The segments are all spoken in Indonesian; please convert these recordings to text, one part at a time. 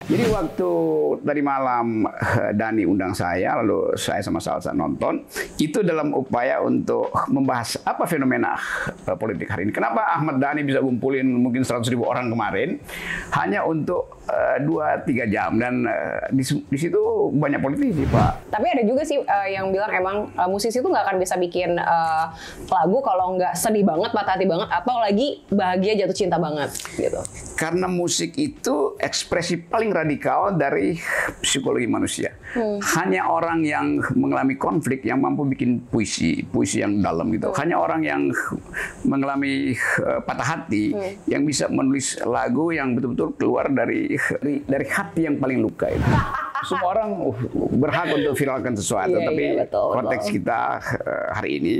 Jadi waktu tadi malam Dani undang saya, lalu saya sama Salsa nonton, itu dalam upaya untuk membahas apa fenomena politik hari ini. Kenapa Ahmad Dhani bisa kumpulin mungkin 100.000 orang kemarin hanya untuk 2-3 jam, dan di situ banyak politisi, Pak. Tapi ada juga sih yang bilang emang musisi itu nggak akan bisa bikin lagu kalau nggak sedih banget, patah hati banget, atau lagi bahagia jatuh cinta banget gitu. Karena musik itu ekspresi paling radikal dari psikologi manusia. Hanya orang yang mengalami konflik yang mampu bikin puisi yang dalam gitu. Hanya orang yang mengalami patah hati yang bisa menulis lagu yang betul-betul keluar dari hati yang paling luka itu. Semua orang berhak untuk viralkan sesuatu, tapi betul, konteks kita hari ini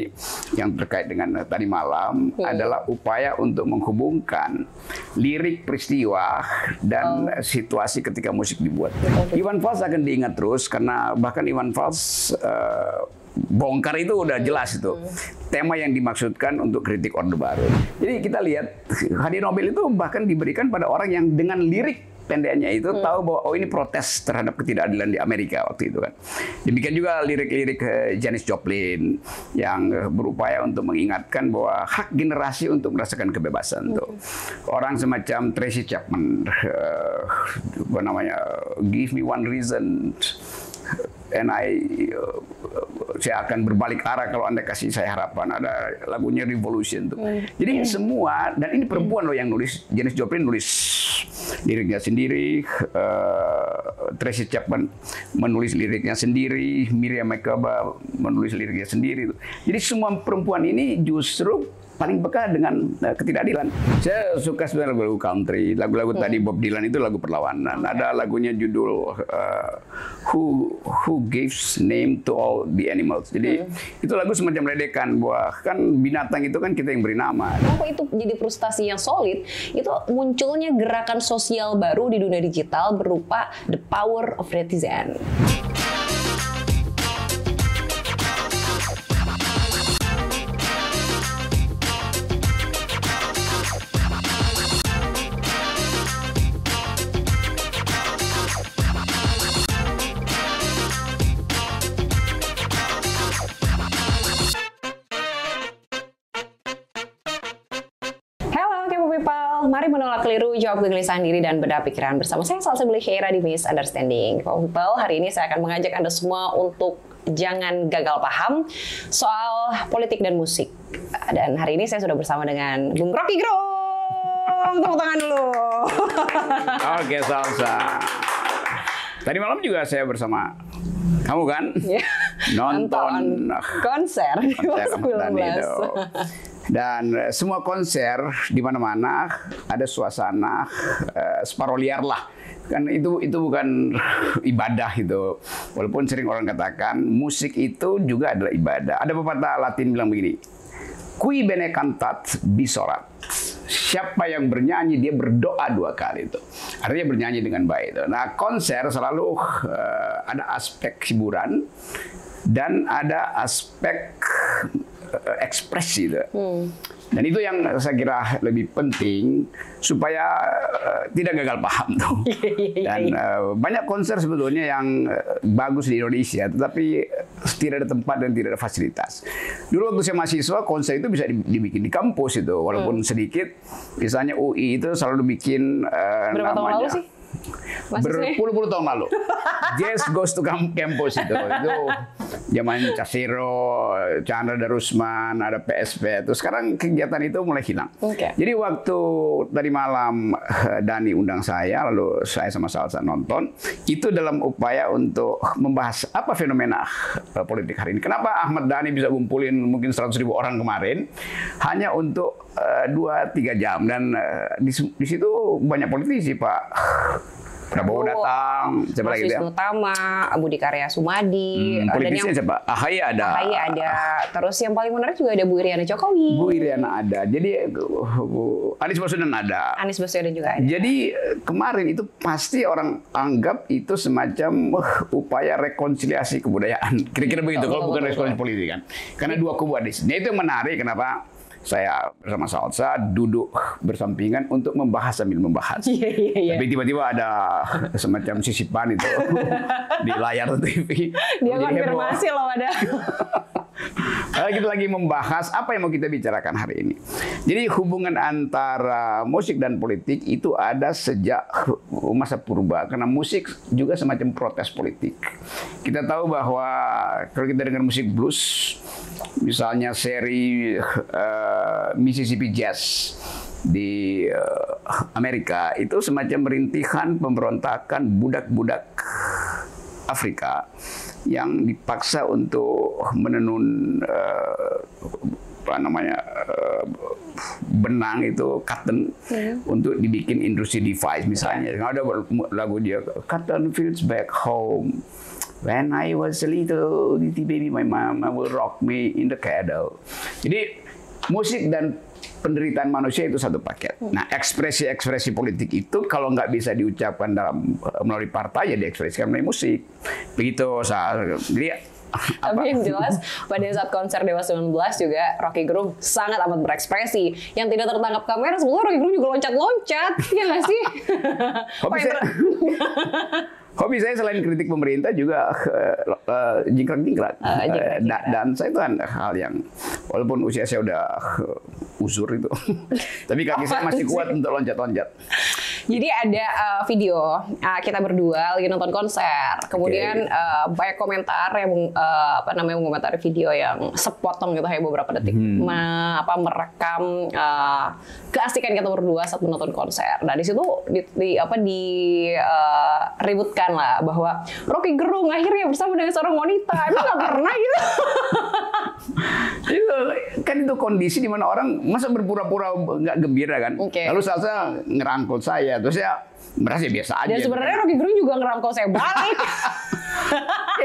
yang terkait dengan tadi malam adalah upaya untuk menghubungkan lirik peristiwa dan situasi ketika musik dibuat. Iwan Fals akan diingat terus karena bahkan Iwan Fals bongkar itu udah jelas itu tema yang dimaksudkan untuk kritik Orde Baru. Jadi kita lihat hadiah Nobel itu bahkan diberikan pada orang yang dengan lirik pendeknya itu tahu bahwa ini protes terhadap ketidakadilan di Amerika waktu itu kan. Demikian juga lirik-lirik Janis Joplin yang berupaya untuk mengingatkan bahwa hak generasi untuk merasakan kebebasan tuh. Orang semacam Tracy Chapman, apa namanya, give me one reason and saya akan berbalik arah kalau Anda kasih saya harapan. Ada lagunya Revolution tuh. Jadi semua, dan ini perempuan loh yang nulis. Janis Joplin nulis liriknya sendiri, Tracy Chapman menulis liriknya sendiri, Miriam Makeba menulis liriknya sendiri. Jadi semua perempuan ini justru paling peka dengan ketidakadilan. Saya suka sebenarnya lagu country, lagu-lagu tadi Bob Dylan itu lagu perlawanan. Ada lagunya judul Who Gives Name to All the Animals. Jadi itu lagu semacam ledekan bahwa kan binatang itu kan kita yang beri nama. Kenapa itu jadi frustasi yang solid? Itu munculnya gerakan sosial baru di dunia digital berupa The Power of Netizen. Mari menolak keliru, jawab kegelisahan diri, dan bedah pikiran bersama saya Salsa Bilkhairah di Misunderstanding. People, hari ini saya akan mengajak Anda semua untuk jangan gagal paham soal politik dan musik. Dan hari ini saya sudah bersama dengan Bung Rocky Gerung. Tepuk tangan dulu. Oke, Salsa. Tadi malam juga saya bersama kamu kan? Nonton konser 2019. Dan semua konser di mana-mana ada suasana separuh liar lah. Kan itu bukan ibadah itu. Walaupun sering orang katakan musik itu juga adalah ibadah. Ada pepatah Latin bilang begini, Qui bene cantat bisorat. Siapa yang bernyanyi dia berdoa 2 kali itu. Artinya bernyanyi dengan baik itu. Nah, konser selalu ada aspek hiburan dan ada aspek ekspresi itu. Dan itu yang saya kira lebih penting supaya tidak gagal paham tuh. Dan banyak konser sebetulnya yang bagus di Indonesia, tetapi tidak ada tempat dan tidak ada fasilitas. Dulu waktu saya mahasiswa, konser itu bisa dibikin di kampus itu, walaupun sedikit. Misalnya UI itu selalu bikin berapa tahun lalu sih? Berpuluh-puluh tahun lalu. Jazz Goes to Campus itu zaman Casero, Chandra Darusman, ada PSP. Terus sekarang kegiatan itu mulai hilang. Jadi waktu tadi malam Dani undang saya, lalu saya sama Salsa nonton, itu dalam upaya untuk membahas apa fenomena politik hari ini. Kenapa Ahmad Dhani bisa kumpulin mungkin 100.000 orang kemarin hanya untuk 2-3 jam, dan di situ banyak politisi, Pak. Prabowo datang, siapa lagi ya? Utama, Budi Karya Sumadi, politisnya siapa? AHY ada. AHY ada. Terus yang paling menarik juga ada Bu Iriana Jokowi. Bu Iriana ada. Jadi Anies Baswedan ada. Anies Baswedan juga ada. Jadi kemarin itu pasti orang anggap itu semacam upaya rekonsiliasi kebudayaan. Kira-kira begitu, kalau bukan rekonsiliasi politik kan. Karena dua kubu ada di sini. Itu yang menarik kenapa saya bersama Salsa duduk bersampingan untuk membahas sambil membahas. Iya. Tapi tiba-tiba ada semacam sisipan itu di layar TV. Dia konfirmasi loh ada. Kita lagi membahas apa yang mau kita bicarakan hari ini. Jadi hubungan antara musik dan politik itu ada sejak masa purba. Karena musik juga semacam protes politik. Kita tahu bahwa kalau kita dengar musik blues, misalnya seri Mississippi Jazz di Amerika, itu semacam rintihan pemberontakan budak-budak Afrika yang dipaksa untuk menenun benang itu cotton untuk dibikin industri device misalnya. Ada lagu dia Cotton Fields Back Home. When I was a little baby, my mama will rock me in the cradle. Jadi musik dan penderitaan manusia itu satu paket. Nah, ekspresi-ekspresi politik itu kalau nggak bisa diucapkan melalui partai, ya diekspresikan melalui musik. Begitu. Jadi tapi yang jelas pada saat konser Dewa 19 juga Rocky Gerung sangat amat berekspresi. Yang tidak tertangkap kamera sebetulnya Rocky Gerung juga loncat-loncat, ya nggak sih? Hobi saya selain kritik pemerintah juga jingkrak-jingkrak. Dan saya itu kan hal yang walaupun usia saya udah usur itu, tapi kaki saya masih kuat untuk loncat-loncat. Jadi ada video kita berdua lagi nonton konser, kemudian banyak komentar yang mengomentari video yang sepotong gitu, kayak beberapa detik merekam keasikan kita berdua saat menonton konser. Nah di situ ributkan lah bahwa Rocky Gerung akhirnya bersama dengan seorang wanita, emang nggak pernah gitu. Itu kondisi di mana orang masa berpura-pura nggak gembira kan. Lalu Salsa ngerangkul saya, terus saya merasa biasa aja. Dan sebenarnya Rocky Gerung juga ngerangkul saya balik.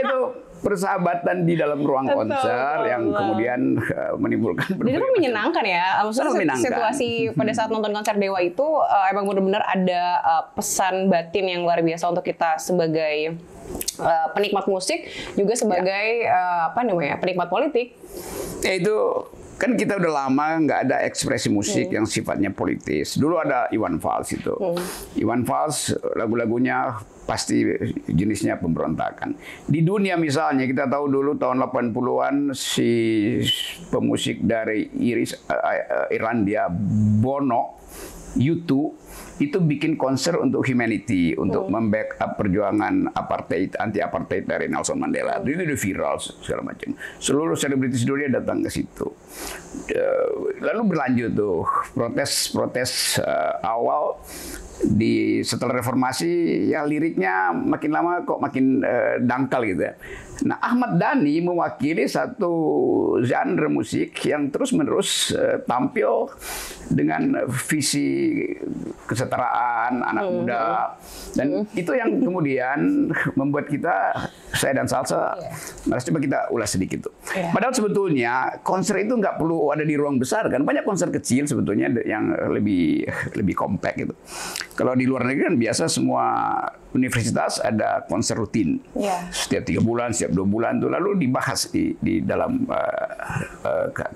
Itu persahabatan di dalam ruang konser yang kemudian menimbulkan dan itu menyenangkan ya. Maksudnya situasi pada saat nonton konser Dewa itu emang benar-benar ada pesan batin yang luar biasa untuk kita sebagai penikmat musik, juga sebagai penikmat politik. Ya itu kan kita udah lama nggak ada ekspresi musik yang sifatnya politis. Dulu ada Iwan Fals itu. Iwan Fals lagu-lagunya pasti jenisnya pemberontakan. Di dunia misalnya kita tahu dulu tahun 80-an si pemusik dari Irlandia Bono U2 itu bikin konser untuk humanity, untuk membackup perjuangan apartheid, anti apartheid dari Nelson Mandela. Itu udah viral segala macam. Seluruh selebritis dunia datang ke situ. Lalu berlanjut tuh protes awal setelah reformasi, ya liriknya makin lama kok makin dangkal gitu ya. Nah, Ahmad Dhani mewakili satu genre musik yang terus-menerus tampil dengan visi kesetaraan anak muda, dan itu yang kemudian membuat kita, saya dan Salsa, harus coba kita ulas sedikit tuh. Padahal sebetulnya konser itu nggak perlu ada di ruang besar kan, banyak konser kecil sebetulnya yang lebih kompak gitu. Kalau di luar negeri kan biasa semua universitas ada konser rutin, setiap 3 bulan, setiap 2 bulan tuh, lalu dibahas di dalam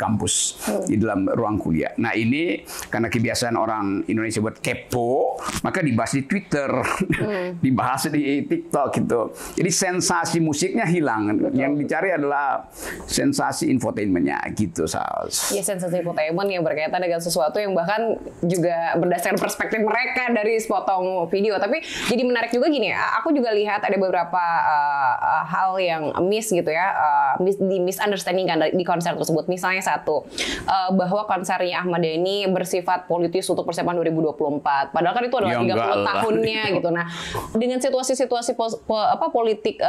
kampus, di dalam ruang kuliah. Nah ini karena kebiasaan orang Indonesia buat kepo, maka dibahas di Twitter, dibahas di TikTok gitu. Jadi sensasi musiknya hilang. Yang dicari adalah sensasi infotainmentnya gitu, Sals. Ya, sensasi infotainment yang berkaitan dengan sesuatu yang bahkan juga berdasarkan perspektif mereka dari sepotong video. Tapi jadi menarik juga gini ya, aku juga lihat ada beberapa hal yang miss gitu ya, misunderstanding kan di konser tersebut. Misalnya satu, bahwa konsernya Ahmad Dhani bersifat politis untuk persiapan 2024. Padahal kan itu adalah 30 tahunnya gitu. Nah, dengan situasi-situasi politik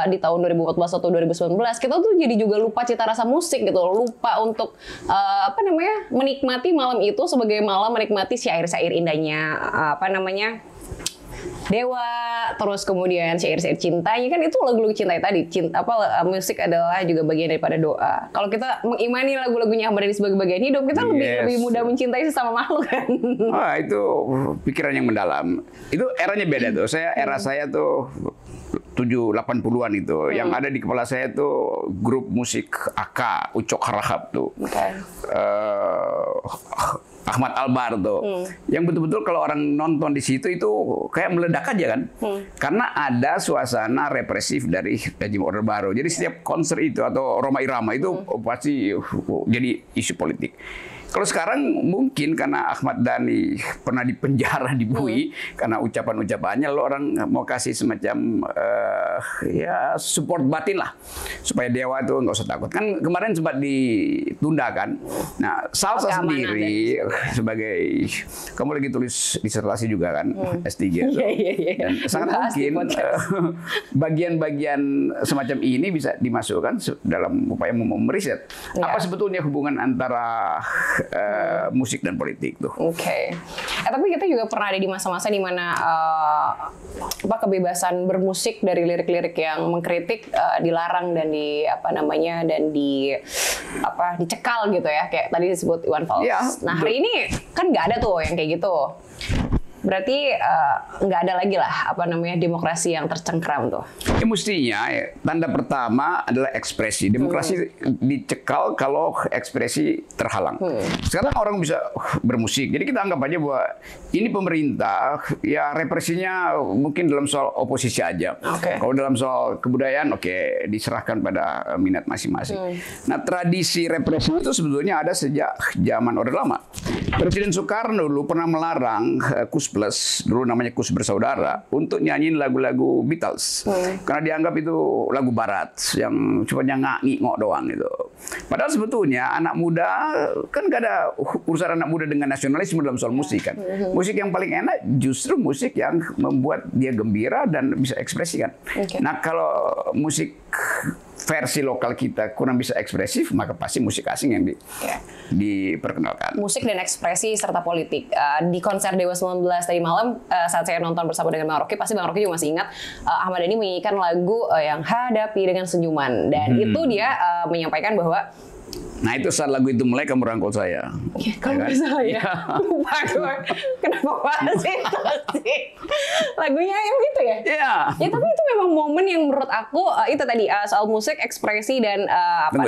di tahun 2014 atau 2019, kita tuh jadi juga lupa cita rasa musik gitu, lupa untuk menikmati malam itu sebagai malam menikmati syair-syair indahnya Dewa, terus kemudian syair-syair cintanya kan itu lagu-lagu cinta tadi. Musik adalah juga bagian daripada doa. Kalau kita mengimani lagu-lagunya Ahmad Dhani sebagai bagian hidup, kita lebih mudah mencintai sesama makhluk kan. Wah, itu pikiran yang mendalam. Itu eranya beda tuh. Era saya tuh 80-an itu. Yang ada di kepala saya tuh grup musik AK, Ucok Harahap tuh. Ahmad Albar tuh, yang betul-betul kalau orang nonton di situ itu kayak meledak aja kan, karena ada suasana represif dari rejim Orde Baru. Jadi setiap konser itu atau Roma Irama itu pasti jadi isu politik. Kalau sekarang mungkin karena Ahmad Dhani pernah dipenjara di BUI karena ucapan-ucapannya, lo orang mau kasih semacam ya support batin lah supaya Dewa itu nggak usah takut. Kan kemarin sempat ditunda kan. Nah, Salsa sendiri sebagai, kamu lagi tulis disertasi juga kan, S3 tuh. Dan sangat mungkin bagian-bagian semacam ini bisa dimasukkan dalam upaya meriset apa sebetulnya hubungan antara musik dan politik tuh. Tapi kita juga pernah ada di masa-masa di mana kebebasan bermusik dari lirik-lirik yang mengkritik dilarang dan dicekal gitu ya, kayak tadi disebut Iwan Fals. Nah, hari ini kan nggak ada tuh yang kayak gitu. Berarti nggak ada lagi lah demokrasi yang tercengkram tuh. Mestinya tanda pertama adalah ekspresi. Demokrasi dicekal kalau ekspresi terhalang. Sekarang orang bisa bermusik. Jadi kita anggap aja bahwa ini pemerintah ya represinya mungkin dalam soal oposisi aja. Kalau dalam soal kebudayaan diserahkan pada minat masing-masing. Nah, tradisi represi itu sebetulnya ada sejak zaman Orde Lama. Presiden Soekarno dulu pernah melarang Kus Plus, dulu namanya Kus Bersaudara, untuk nyanyiin lagu-lagu Beatles. Karena dianggap itu lagu barat yang cuma ngok doang gitu. Padahal sebetulnya anak muda kan gak ada urusan anak muda dengan nasionalisme dalam soal musik kan. Musik yang paling enak justru musik yang membuat dia gembira dan bisa ekspresikan. Nah, kalau musik versi lokal kita kurang bisa ekspresif, maka pasti musik asing yang diperkenalkan. Musik dan ekspresi serta politik. Di konser Dewa 19 tadi malam, saat saya nonton bersama dengan Bang Rocky, pasti Bang Rocky juga masih ingat Ahmad Dhani menyanyikan lagu yang Hadapi Dengan Senyuman. Dan itu dia menyampaikan bahwa, nah itu saat lagu itu mulai kamu rangkul saya. Kamu saya. Lupa gue. Kenapa banget sih? Lagunya yang gitu ya? Iya. Ya tapi itu memang momen yang menurut aku itu tadi soal musik, ekspresi dan dan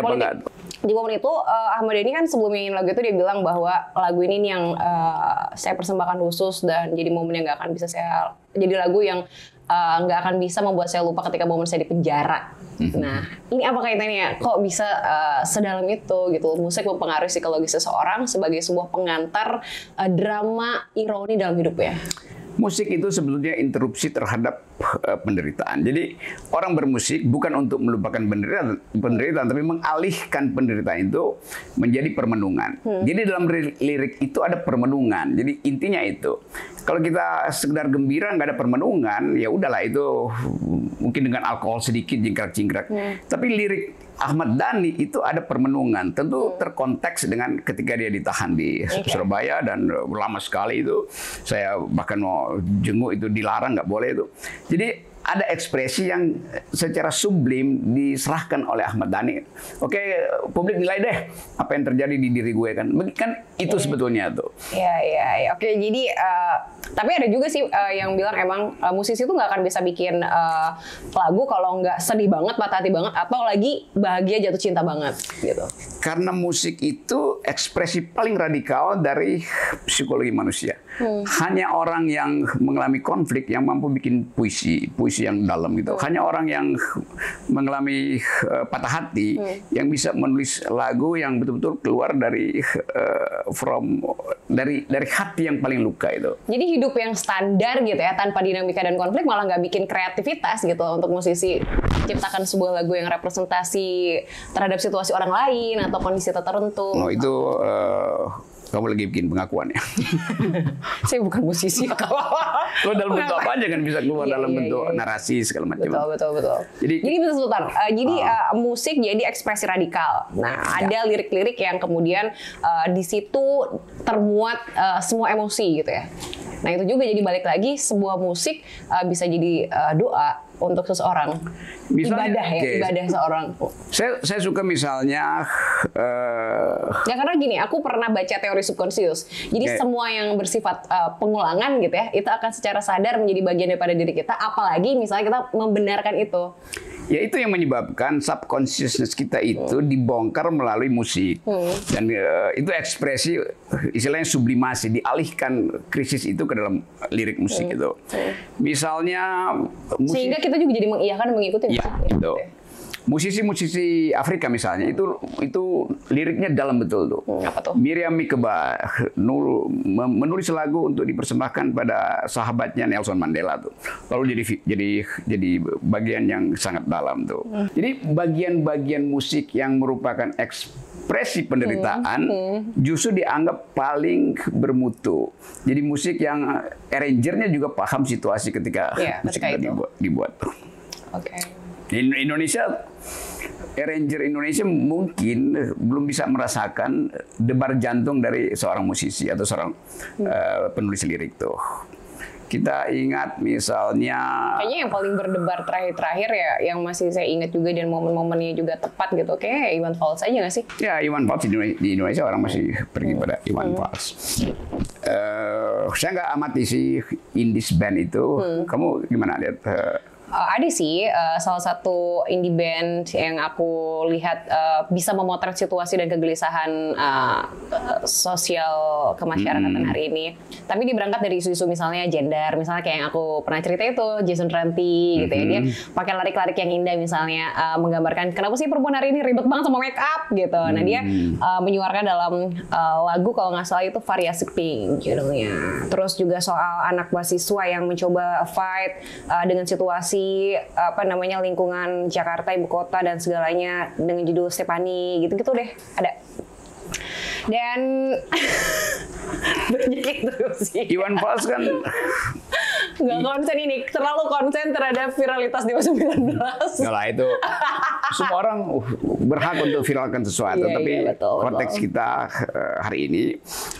politik. Di momen itu Ahmad Dhani kan sebelum nyanyiin lagu itu dia bilang bahwa lagu ini nih yang saya persembahkan khusus dan jadi momen yang nggak akan bisa saya, jadi lagu yang nggak akan bisa membuat saya lupa ketika momen saya di penjara. Nah, ini apa kaitannya? Kok bisa sedalam itu gitu? Musik mempengaruhi psikologi seseorang sebagai sebuah pengantar drama ironi dalam hidupnya. Musik itu sebetulnya interupsi terhadap penderitaan. Jadi orang bermusik bukan untuk melupakan penderitaan, tapi mengalihkan penderitaan itu menjadi permenungan. Jadi dalam lirik itu ada permenungan. Jadi intinya itu. Kalau kita sekedar gembira nggak ada permenungan, ya udahlah itu mungkin dengan alkohol sedikit jingkrak-jingkrak. Tapi lirik Ahmad Dhani itu ada permenungan, tentu terkonteks dengan ketika dia ditahan di Surabaya dan lama sekali itu. Saya bahkan mau jenguk itu dilarang, nggak boleh itu. Jadi ada ekspresi yang secara sublim diserahkan oleh Ahmad Dhani. Publik nilai deh apa yang terjadi di diri gue kan. Kan itu sebetulnya tuh. Iya. Jadi tapi ada juga sih yang bilang emang musisi itu nggak akan bisa bikin lagu kalau nggak sedih banget, patah hati banget, atau lagi bahagia jatuh cinta banget gitu. Karena musik itu ekspresi paling radikal dari psikologi manusia. Hanya orang yang mengalami konflik yang mampu bikin puisi yang dalam gitu. Hanya orang yang mengalami patah hati yang bisa menulis lagu yang betul-betul keluar dari dari hati yang paling luka itu. Jadi hidup yang standar gitu ya, tanpa dinamika dan konflik malah nggak bikin kreativitas gitu untuk musisi ciptakan sebuah lagu yang representasi terhadap situasi orang lain atau kondisi tertentu. Oh itu kamu lagi bikin pengakuan ya. Saya bukan musisi. Lo dalam bentuk apa aja kan bisa keluar dalam bentuk narasi segala macam. Betul. Jadi betul Sultan. Jadi musik jadi ekspresi radikal. Nah, ada lirik-lirik yang kemudian di situ termuat semua emosi gitu ya. Nah itu juga jadi balik lagi sebuah musik bisa jadi doa untuk seseorang. Misalnya, Ibadah ya, ibadah seorang. Saya suka misalnya Ya karena gini, aku pernah baca teori subconscious. Jadi semua yang bersifat pengulangan gitu ya, itu akan secara sadar menjadi bagian daripada diri kita. Apalagi misalnya kita membenarkan itu. ya itu yang menyebabkan subconsciousness kita itu dibongkar melalui musik. Dan itu ekspresi istilahnya sublimasi, dialihkan krisis itu ke dalam lirik musik itu. Misalnya musik, Sehingga kita juga jadi mengiyakan dan mengikuti ya, musik. itu. Musisi-musisi Afrika misalnya itu liriknya dalam betul tuh. Apa tuh? Miriam Makeba menulis lagu untuk dipersembahkan pada sahabatnya Nelson Mandela tuh. Lalu jadi bagian yang sangat dalam tuh. Jadi bagian-bagian musik yang merupakan ekspresi penderitaan justru dianggap paling bermutu. Jadi musik yang arrangernya juga paham situasi ketika musik itu dibuat tuh. Oke. Di Indonesia, arranger Indonesia mungkin belum bisa merasakan debar jantung dari seorang musisi atau seorang penulis lirik tuh. Kita ingat misalnya, Kayaknya yang paling berdebar terakhir ya, yang masih saya ingat juga dan momen-momennya juga tepat gitu. Kayak Iwan Fals aja nggak sih? ya Iwan Fals di Indonesia orang masih pergi pada Iwan Fals. Saya nggak amati si Indies band itu. Kamu gimana lihat? Ada sih salah satu indie band yang aku lihat bisa memotret situasi dan kegelisahan sosial kemasyarakatan hari ini. Tapi dia berangkat dari isu-isu misalnya gender, misalnya kayak yang aku pernah cerita itu Jason Ranti gitu ya. Dia pakai larik-larik yang indah misalnya menggambarkan kenapa sih perempuan hari ini ribet banget sama make up gitu. Nah dia menyuarakan dalam lagu kalau nggak salah itu Variasi Pink judulnya. Terus juga soal anak mahasiswa yang mencoba fight dengan situasi lingkungan Jakarta ibu kota dan segalanya dengan judul Stefani gitu-gitu deh ada. Dan banyak itu sih. Iwan Fals kan nggak konsen ini, terlalu konsen terhadap viralitas di 19. nggak lah, itu semua orang berhak untuk viralkan sesuatu, tapi konteks kita hari ini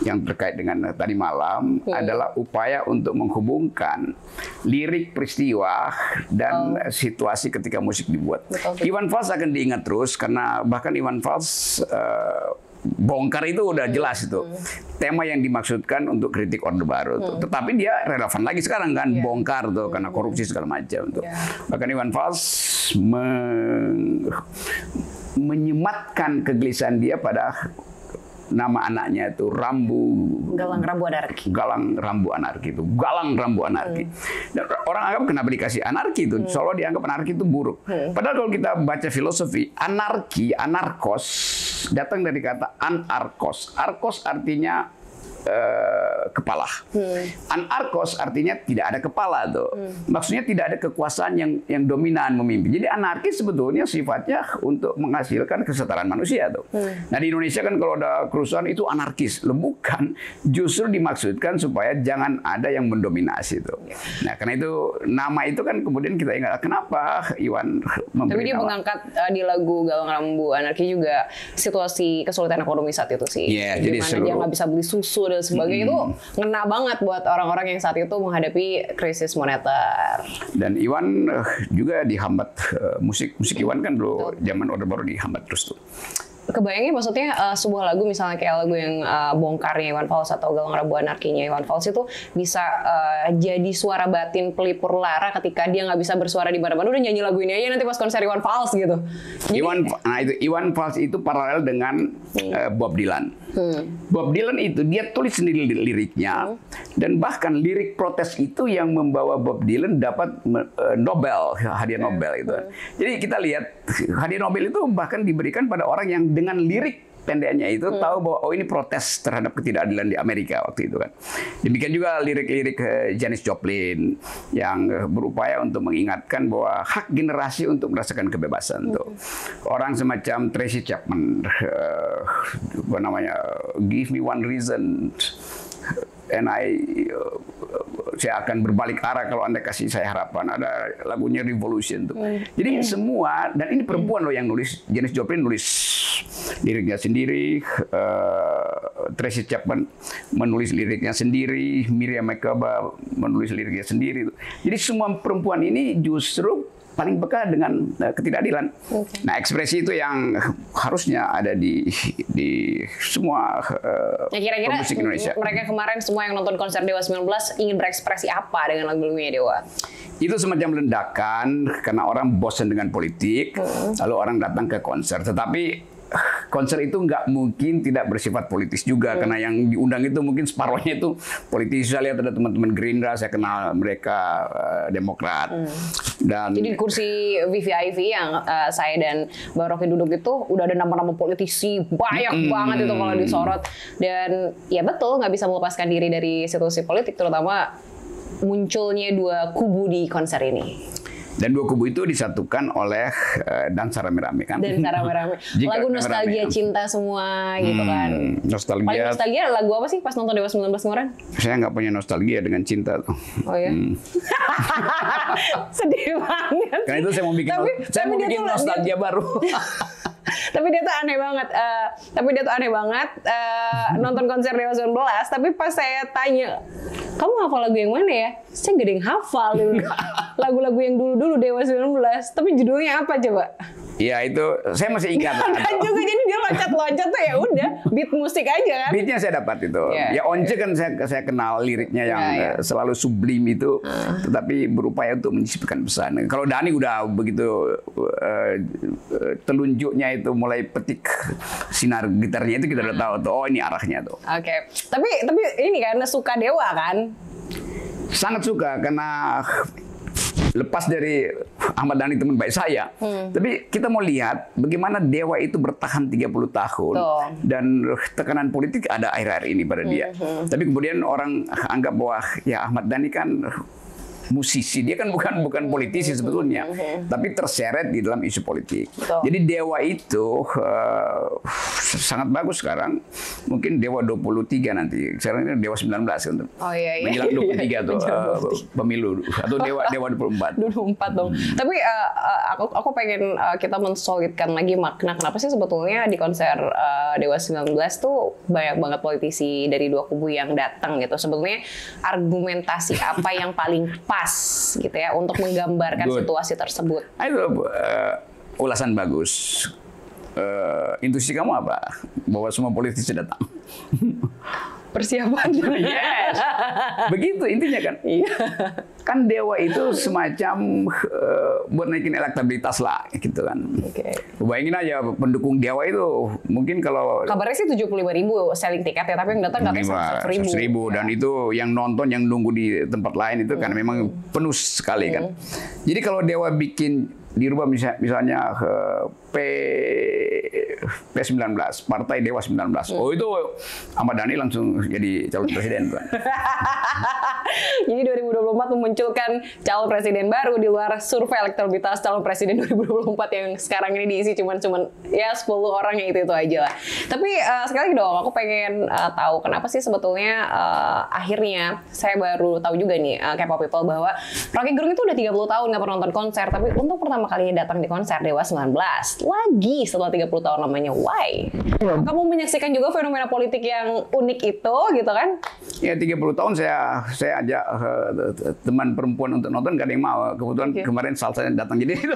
yang terkait dengan tadi malam adalah upaya untuk menghubungkan lirik peristiwa dan situasi ketika musik dibuat. Iwan Fals akan diingat terus karena bahkan Iwan Fals bongkar itu udah jelas itu tema yang dimaksudkan untuk kritik Orde Baru tuh. Tetapi dia relevan lagi sekarang kan, bongkar tuh karena korupsi segala macam tuh. Bahkan Iwan Fals menyematkan kegelisahan dia pada nama anaknya itu Galang Rambu Anarki. Galang Rambu Anarki itu, Galang Rambu Anarki. Dan orang anggap kenapa dikasih anarki itu, soalnya dianggap anarki itu buruk. Padahal kalau kita baca filosofi, anarki, anarkos datang dari kata anarkos. Arkos artinya kepala. Anarkos artinya tidak ada kepala tuh. Maksudnya tidak ada kekuasaan yang dominan memimpin. Jadi anarkis sebetulnya sifatnya untuk menghasilkan kesetaraan manusia tuh. Nah di Indonesia kan kalau ada kerusuhan itu anarkis. Bukan, justru dimaksudkan supaya jangan ada yang mendominasi tuh. Nah karena itu nama itu kan kemudian kita ingat kenapa Iwan memberi Tapi dia nama. mengangkat di lagu Galang Rambu Anarki juga situasi kesulitan ekonomi saat itu sih. Jadi Gimana dia nggak bisa beli susu dan sebagainya itu ngena banget buat orang-orang yang saat itu menghadapi krisis moneter. Dan Iwan juga dihambat musik Iwan kan dulu zaman Orde Baru dihambat terus tuh. Kebayangnya maksudnya sebuah lagu misalnya kayak lagu yang bongkarnya Iwan Fals atau Galang Rambu Anarkinya Iwan Fals itu bisa jadi suara batin pelipur lara ketika dia nggak bisa bersuara di mana-mana, udah nyanyi lagu ini aja nanti pas konser Iwan Fals gitu. Iwan Fals itu paralel dengan Bob Dylan. Bob Dylan itu dia tulis sendiri liriknya dan bahkan lirik protes itu yang membawa Bob Dylan dapat hadiah Nobel itu. Jadi kita lihat hadiah Nobel itu bahkan diberikan pada orang yang dengan lirik pendeknya itu tahu bahwa ini protes terhadap ketidakadilan di Amerika waktu itu kan. Demikian juga lirik-lirik Janis Joplin yang berupaya untuk mengingatkan bahwa hak generasi untuk merasakan kebebasan tuh. Orang semacam Tracy Chapman Give Me One Reason and saya akan berbalik arah kalau Anda kasih saya harapan. Ada lagunya Revolution tuh. Jadi semua, dan ini perempuan loh yang nulis, Janis Joplin nulis liriknya sendiri, Tracy Chapman menulis liriknya sendiri, Miriam Makeba menulis liriknya sendiri. Jadi semua perempuan ini justru paling peka dengan ketidakadilan. Okay. Nah, ekspresi itu yang harusnya ada di semua kira-kira musik Indonesia. Mereka kemarin semua yang nonton konser Dewa 19 ingin berekspresi apa dengan lagu-lagunya Dewa? Itu semacam ledakan karena orang bosan dengan politik, lalu orang datang ke konser. Tetapi konser itu nggak mungkin tidak bersifat politis juga, karena yang diundang itu mungkin separuhnya itu politisi. Saya lihat ada teman-teman Gerindra, saya kenal mereka Demokrat. Dan jadi di kursi VVIP yang saya dan Bang Rocky duduk itu udah ada nama-nama politisi banyak banget itu kalau disorot. Dan ya betul, nggak bisa melepaskan diri dari situasi politik, terutama munculnya dua kubu di konser ini. Dan dua kubu itu disatukan oleh Dansa Rame-Rame kan. Dansa Rame-Rame. Lagu nostalgia cinta semua gitu kan. Nostalgia. Paling nostalgia lagu apa sih pas nonton Dewa 19 kemarin? Saya nggak punya nostalgia dengan cinta tuh. Oh ya. Sedih banget. Karena itu saya mau bikin nostalgia baru. Tapi dia tuh aneh banget. Nonton konser Dewa 19, tapi pas saya tanya, kamu hafal lagu yang mana ya? Saya gak ada yang hafal lagu-lagu yang dulu-dulu Dewa 19. Tapi judulnya apa coba? Ya itu saya masih ingat. Dan juga jadi dia loncat-loncat tuh ya udah beat musik aja kan. Beatnya saya dapat itu. Ya Once kan saya kenal liriknya yang selalu sublim itu, tetapi berupaya untuk menyisipkan pesan. Kalau Dhani udah begitu telunjuknya itu mulai petik sinar gitarnya itu kita udah tahu tuh, oh ini arahnya tuh. Oke. Tapi ini kan suka Dewa kan? Sangat suka karena lepas dari Ahmad Dhani teman baik saya, tapi kita mau lihat bagaimana Dewa itu bertahan 30 tahun dan tekanan politik ada akhir-akhir ini pada dia. Tapi kemudian orang anggap bahwa ya Ahmad Dhani kan musisi, dia kan bukan politisi sebetulnya, tapi terseret di dalam isu politik. Jadi Dewa itu sangat bagus sekarang. Mungkin Dewa 23 nanti. Sekarang ini Dewa 19 kan. Oh iya. Menjelang 23 tuh pemilu atau Dewa 24. 24 dong. Tapi aku pengen kita mensolidkan lagi makna kenapa sih sebetulnya di konser Dewa 19 tuh banyak banget politisi dari dua kubu yang datang gitu. Sebetulnya argumentasi apa yang paling pas gitu ya untuk menggambarkan situasi tersebut. Itu ulasan bagus. Intuisi kamu apa? Bahwa semua politisi datang. Persiapan. Yes. Begitu intinya kan. Kan Dewa itu semacam buat naikin elektabilitas lah gitu kan. Bayangin aja pendukung Dewa itu mungkin kalau kabarnya sih 75.000 selling tiket ya, tapi yang datang katanya 100.000. Dan itu yang nonton yang nunggu di tempat lain itu kan memang penuh sekali kan. Jadi kalau Dewa bikin dirubah misalnya P19, Partai Dewa 19. Oh itu Ahmad Dhani langsung jadi calon presiden kan. Jadi 2024 memunculkan calon presiden baru di luar survei elektabilitas calon presiden 2024 yang sekarang ini diisi cuman ya 10 orang yang itu aja lah. Tapi sekali lagi dong, aku pengen tahu kenapa sih sebetulnya akhirnya saya baru tahu juga nih K-pop people bahwa Rocky Gerung itu udah 30 tahun nggak pernah nonton konser, tapi untuk pertama kalinya datang di konser Dewa 19 lagi setelah 30 tahun lamanya. Why? Kamu menyaksikan juga fenomena politik yang unik itu gitu kan? Ya 30 tahun saya ajak teman perempuan untuk nonton, gak ada yang mau. Kebetulan kemarin Salsanya datang jadi itu.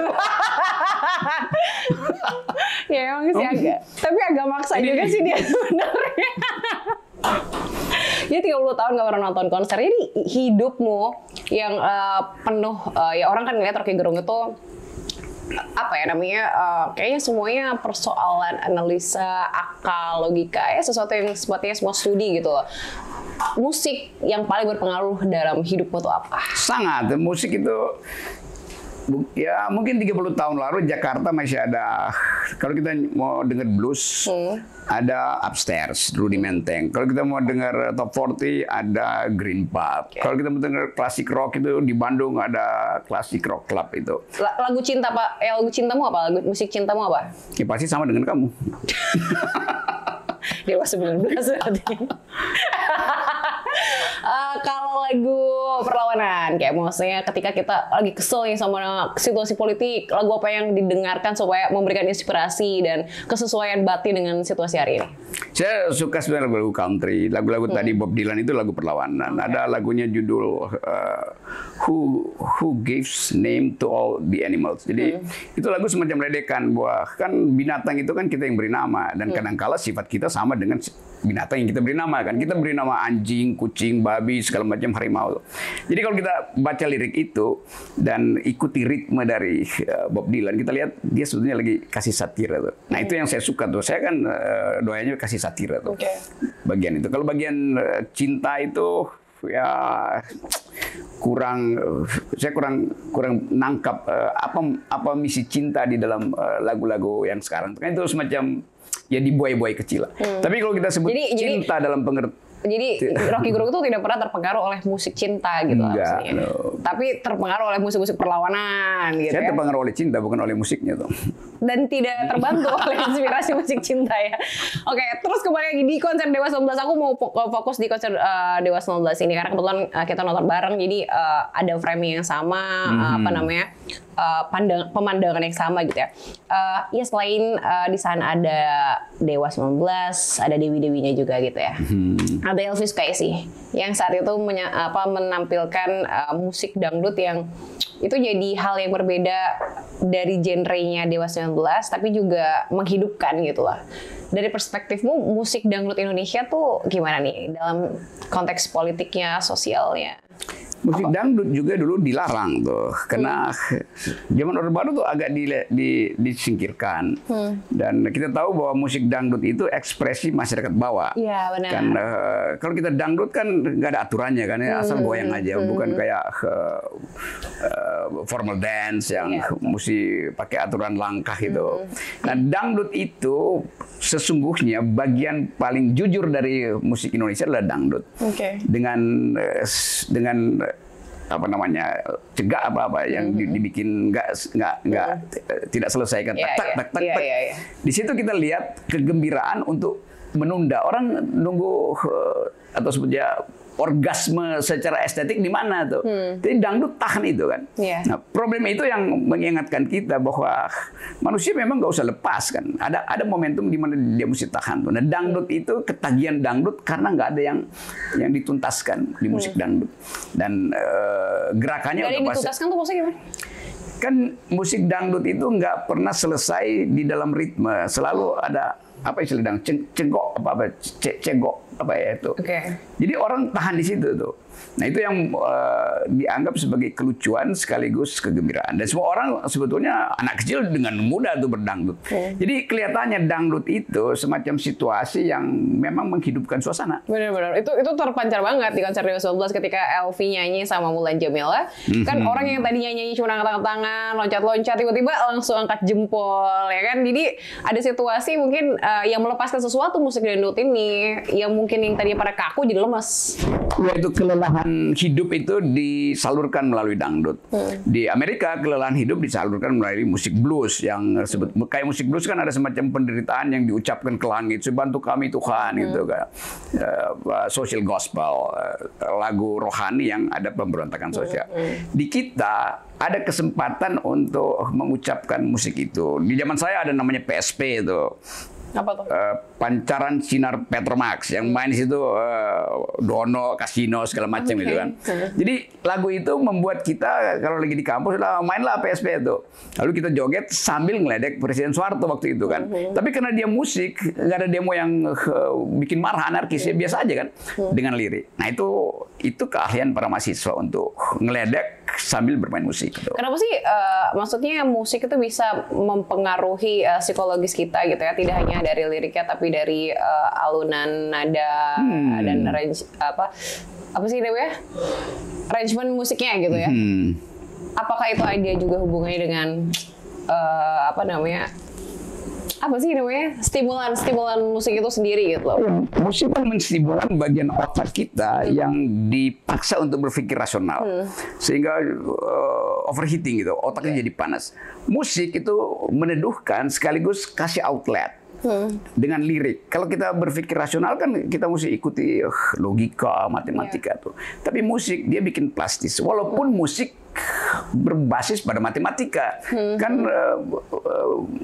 Ya emang sih agak maksa juga sih dia sebenarnya. Jadi 30 tahun gak pernah nonton konser. Jadi hidupmu yang penuh ya orang kan ngeliat Rocky Gerung itu apa ya namanya kayaknya semuanya persoalan analisa akal logika ya sesuatu yang sepertinya semua studi gitu loh. Musik yang paling berpengaruh dalam hidupmu tuh apa? Sangat, musik itu ya mungkin 30 tahun lalu Jakarta masih ada, kalau kita mau dengar blues ada Upstairs dulu di Menteng. Kalau kita mau dengar Top 40 ada Green Pub. Kalau kita mau dengar klasik rock itu di Bandung ada Klasik Rock Club itu. Lagu cinta Pak, lagu cintamu apa? Lagu musik cintamu apa? Ya pasti sama dengan kamu. Dewa 19 berarti. Kalau lagu perlawanan, kayak maksudnya ketika kita lagi kesel nih sama situasi politik, lagu apa yang didengarkan supaya memberikan inspirasi dan kesesuaian batin dengan situasi hari ini? Saya suka sebenarnya lagu country. Lagu-lagu tadi Bob Dylan itu lagu perlawanan. Ada lagunya judul Who Gives Name to All the Animals. Jadi itu lagu semacam ledekan bahwa kan binatang itu kan kita yang beri nama, dan kadangkala sifat kita sama dengan binatang yang kita beri nama kan. Kita beri nama anjing, kucing, babi, segala macam, harimau. Jadi kalau kita baca lirik itu dan ikuti ritme dari Bob Dylan, kita lihat dia sebetulnya lagi kasih satira tuh. Nah itu yang saya suka tuh. Saya kan doanya kasih satira tuh. Bagian itu. Kalau bagian cinta itu ya saya kurang nangkap apa misi cinta di dalam lagu-lagu yang sekarang. Kan itu semacam ya dibuai-buai kecil lah. Tapi kalau kita sebut cinta dalam pengertian, jadi Rocky Gerung itu tidak pernah terpengaruh oleh musik cinta gitu maksudnya. Tapi terpengaruh oleh musik-musik perlawanan gitu. Saya terpengaruh oleh cinta, bukan oleh musiknya tuh. Dan tidak terbantu oleh inspirasi musik cinta ya. Oke, terus kembali lagi di konser Dewa 19, aku mau fokus di konser Dewa 19 ini karena kebetulan kita nonton bareng, jadi ada framing yang sama, pemandangan yang sama gitu ya. Ya selain di sana ada Dewa 19, ada dewi-dewinya juga gitu ya. Ada Elvis Kaisi yang saat itu menampilkan musik dangdut yang itu jadi hal yang berbeda dari genrenya Dewa 19, tapi juga menghidupkan gitu lah. Dari perspektifmu, musik dangdut Indonesia tuh gimana nih dalam konteks politiknya, sosialnya? Musik dangdut juga dulu dilarang tuh, karena zaman Orde Baru tuh agak disingkirkan. Dan kita tahu bahwa musik dangdut itu ekspresi masyarakat bawah. Iya benar. Kan kalau kita dangdut kan nggak ada aturannya kan, asal goyang aja, bukan kayak formal dance yang mesti pakai aturan langkah gitu. Nah dangdut itu sesungguhnya bagian paling jujur dari musik Indonesia adalah dangdut. Dengan apa namanya, cegak apa yang dibikin tidak selesai kan, tak. Di situ kita lihat kegembiraan untuk menunda orang nunggu atau sebutnya orgasme secara estetik di mana tuh. Jadi dangdut tahan itu kan. Nah, problem itu yang mengingatkan kita bahwa manusia memang nggak usah lepas kan. Ada momentum di mana dia mesti tahan tuh. Nah, dangdut itu ketagihan dangdut karena nggak ada yang dituntaskan di musik dangdut. Dan gerakannya udah pasti. Dituntaskan tuh maksudnya gimana? Kan musik dangdut itu nggak pernah selesai di dalam ritme. Selalu ada apa istilah cegok apa ya itu. Jadi orang tahan di situ tuh. Nah itu yang dianggap sebagai kelucuan sekaligus kegembiraan. Dan semua orang sebetulnya anak kecil dengan mudah tuh berdangdut. Jadi kelihatannya dangdut itu semacam situasi yang memang menghidupkan suasana. Benar-benar. Itu terpancar banget di konser Dewa 19 ketika Elvi nyanyi sama Mulan Jamila. Kan orang yang tadinya nyanyi cuma angkat tangan, loncat-loncat, tiba-tiba langsung angkat jempol ya kan. Jadi ada situasi mungkin yang melepaskan sesuatu musik dangdut ini yang mungkin yang tadinya pada kaku jadi lemas. Ya itu kelelahan hidup itu disalurkan melalui dangdut. Di Amerika kelelahan hidup disalurkan melalui musik blues yang sebut kayak musik blues kan ada semacam penderitaan yang diucapkan ke langit. Bantu kami Tuhan gitu kan. Social gospel, lagu rohani yang ada pemberontakan sosial. Di kita ada kesempatan untuk mengucapkan musik itu. Di zaman saya ada namanya PSP itu. Apa tuh? Pancaran Sinar Petromax yang main di situ Dono, Kasino segala macam gitu kan. Jadi lagu itu membuat kita kalau lagi di kampus mainlah PSP itu. Lalu kita joget sambil ngeledek Presiden Soeharto waktu itu kan. Tapi karena dia musik, nggak ada demo yang bikin marah anarkis, ya biasa aja kan dengan lirik. Nah itu keahlian para mahasiswa untuk ngeledek sambil bermain musik. Gitu. Kenapa sih maksudnya musik itu bisa mempengaruhi psikologis kita gitu ya? Tidak hanya dari liriknya tapi dari alunan nada dan range apa sih namanya? Arrangement musiknya gitu ya. Apakah itu ada juga hubungannya dengan stimulan musik itu sendiri gitu loh. Musik kan menstimulan bagian otak kita yang dipaksa untuk berpikir rasional. Sehingga overheating gitu, otaknya jadi panas. Musik itu meneduhkan sekaligus kasih outlet. dengan lirik. Kalau kita berpikir rasional kan kita mesti ikuti logika, matematika tuh. Tapi musik dia bikin plastis. Walaupun musik berbasis pada matematika, kan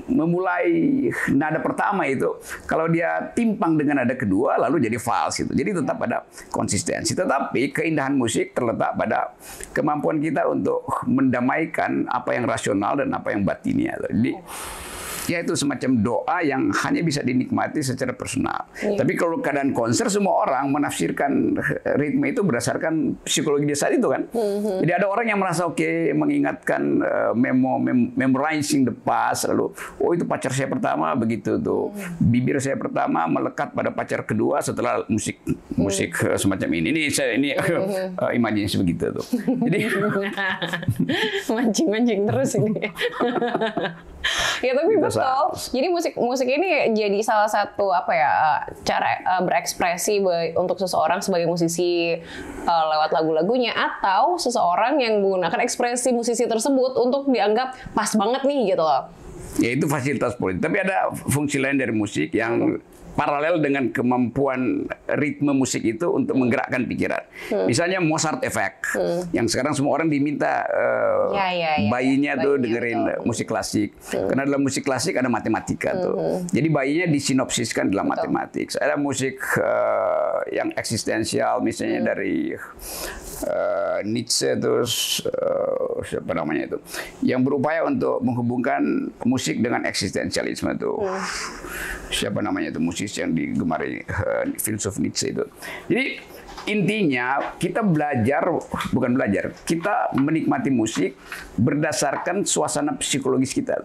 memulai nada pertama itu kalau dia timpang dengan nada kedua lalu jadi fals itu. Jadi tetap ada konsistensi. Tetapi keindahan musik terletak pada kemampuan kita untuk mendamaikan apa yang rasional dan apa yang batinnya. Jadi ya itu semacam doa yang hanya bisa dinikmati secara personal. Tapi kalau keadaan konser, semua orang menafsirkan ritme itu berdasarkan psikologi dia saat itu kan. Jadi ada orang yang merasa oke, mengingatkan memorizing the past, lalu oh itu pacar saya pertama begitu tuh, bibir saya pertama melekat pada pacar kedua setelah musik semacam ini imajinasi begitu tuh. Jadi mancing terus ini. Ya tapi betul. Jadi musik ini jadi salah satu cara berekspresi untuk seseorang sebagai musisi lewat lagu-lagunya, atau seseorang yang menggunakan ekspresi musisi tersebut untuk dianggap pas banget nih gitu loh. Ya itu fasilitas politik. Tapi ada fungsi lain dari musik yang paralel dengan kemampuan ritme musik itu untuk menggerakkan pikiran. Misalnya Mozart Effect, yang sekarang semua orang diminta bayinya tuh dengerin musik klasik. Karena dalam musik klasik ada matematika tuh. Jadi bayinya disinopsiskan dalam matematik. Ada musik yang eksistensial, misalnya dari Nietzsche terus siapa namanya itu, yang berupaya untuk menghubungkan musik dengan eksistensialisme tuh. Siapa namanya itu musisi yang digemari filsuf Nietzsche itu. Jadi intinya kita kita menikmati musik berdasarkan suasana psikologis kita.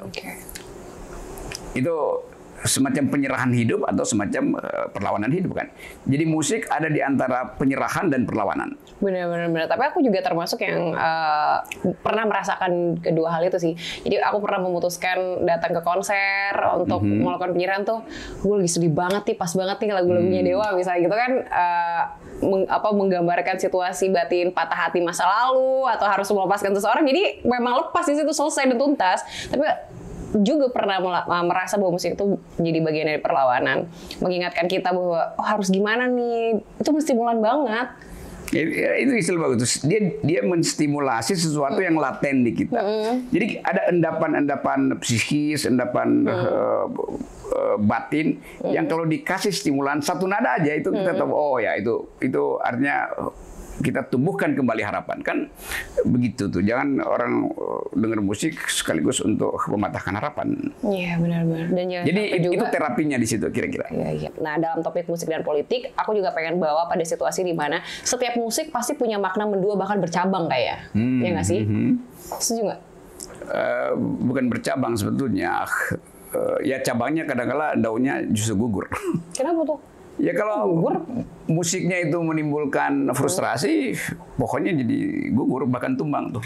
Itu semacam penyerahan hidup atau semacam perlawanan hidup kan. Jadi musik ada di antara penyerahan dan perlawanan. Benar. Tapi aku juga termasuk yang pernah merasakan kedua hal itu sih. Jadi aku pernah memutuskan datang ke konser untuk melakukan penyerahan tuh. Gue lagi sedih banget nih, pas banget nih lagu-lagunya Dewa misalnya gitu kan. Menggambarkan situasi batin patah hati masa lalu atau harus melepaskan seseorang. Jadi memang lepas di situ, selesai dan tuntas. Tapi juga pernah merasa bahwa musik itu jadi bagian dari perlawanan, mengingatkan kita bahwa harus gimana nih, itu stimulan banget. Itu istilah bagus. Dia menstimulasi sesuatu yang laten di kita. Jadi ada endapan-endapan psikis, endapan batin yang kalau dikasih stimulan satu nada aja itu kita tahu, oh ya itu artinya kita tumbuhkan kembali harapan kan, begitu tuh. Jangan orang dengar musik sekaligus untuk mematahkan harapan. Iya benar-benar. Dan jadi itu terapinya di situ kira-kira. Iya. Nah dalam topik musik dan politik, aku juga pengen bawa pada situasi di mana setiap musik pasti punya makna mendua bahkan bercabang kayak, ya nggak sih? Setuju nggak? Bukan bercabang sebetulnya. Ya cabangnya kadang-kala daunnya justru gugur. Kenapa tuh? Ya kalau musiknya itu menimbulkan frustrasi, pokoknya jadi gugur bahkan tumbang tuh.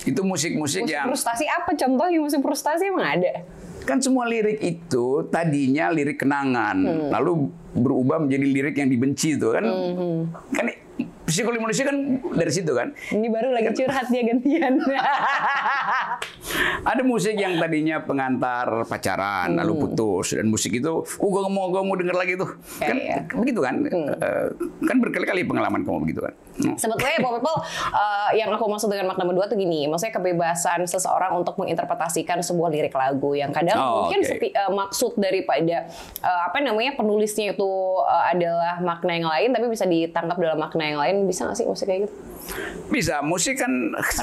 Itu musik-musik yang frustasi apa? Contohnya musik frustasi emang ada? Kan semua lirik itu tadinya lirik kenangan, lalu berubah menjadi lirik yang dibenci tuh kan. Kan psikologi manusia kan dari situ kan. Ini baru lagi curhat dia gantian. Ada musik yang tadinya pengantar pacaran lalu putus, dan musik itu gue mau denger lagi tuh. Kan begitu kan. Kan berkali-kali pengalaman kamu begitu kan. Sebetulnya People, yang aku maksud dengan makna mendua tuh gini, maksudnya kebebasan seseorang untuk menginterpretasikan sebuah lirik lagu yang kadang mungkin maksud daripada penulisnya itu adalah makna yang lain, tapi bisa ditangkap dalam makna yang lain. Bisa nggak sih musik kayak gitu? Bisa, musik kan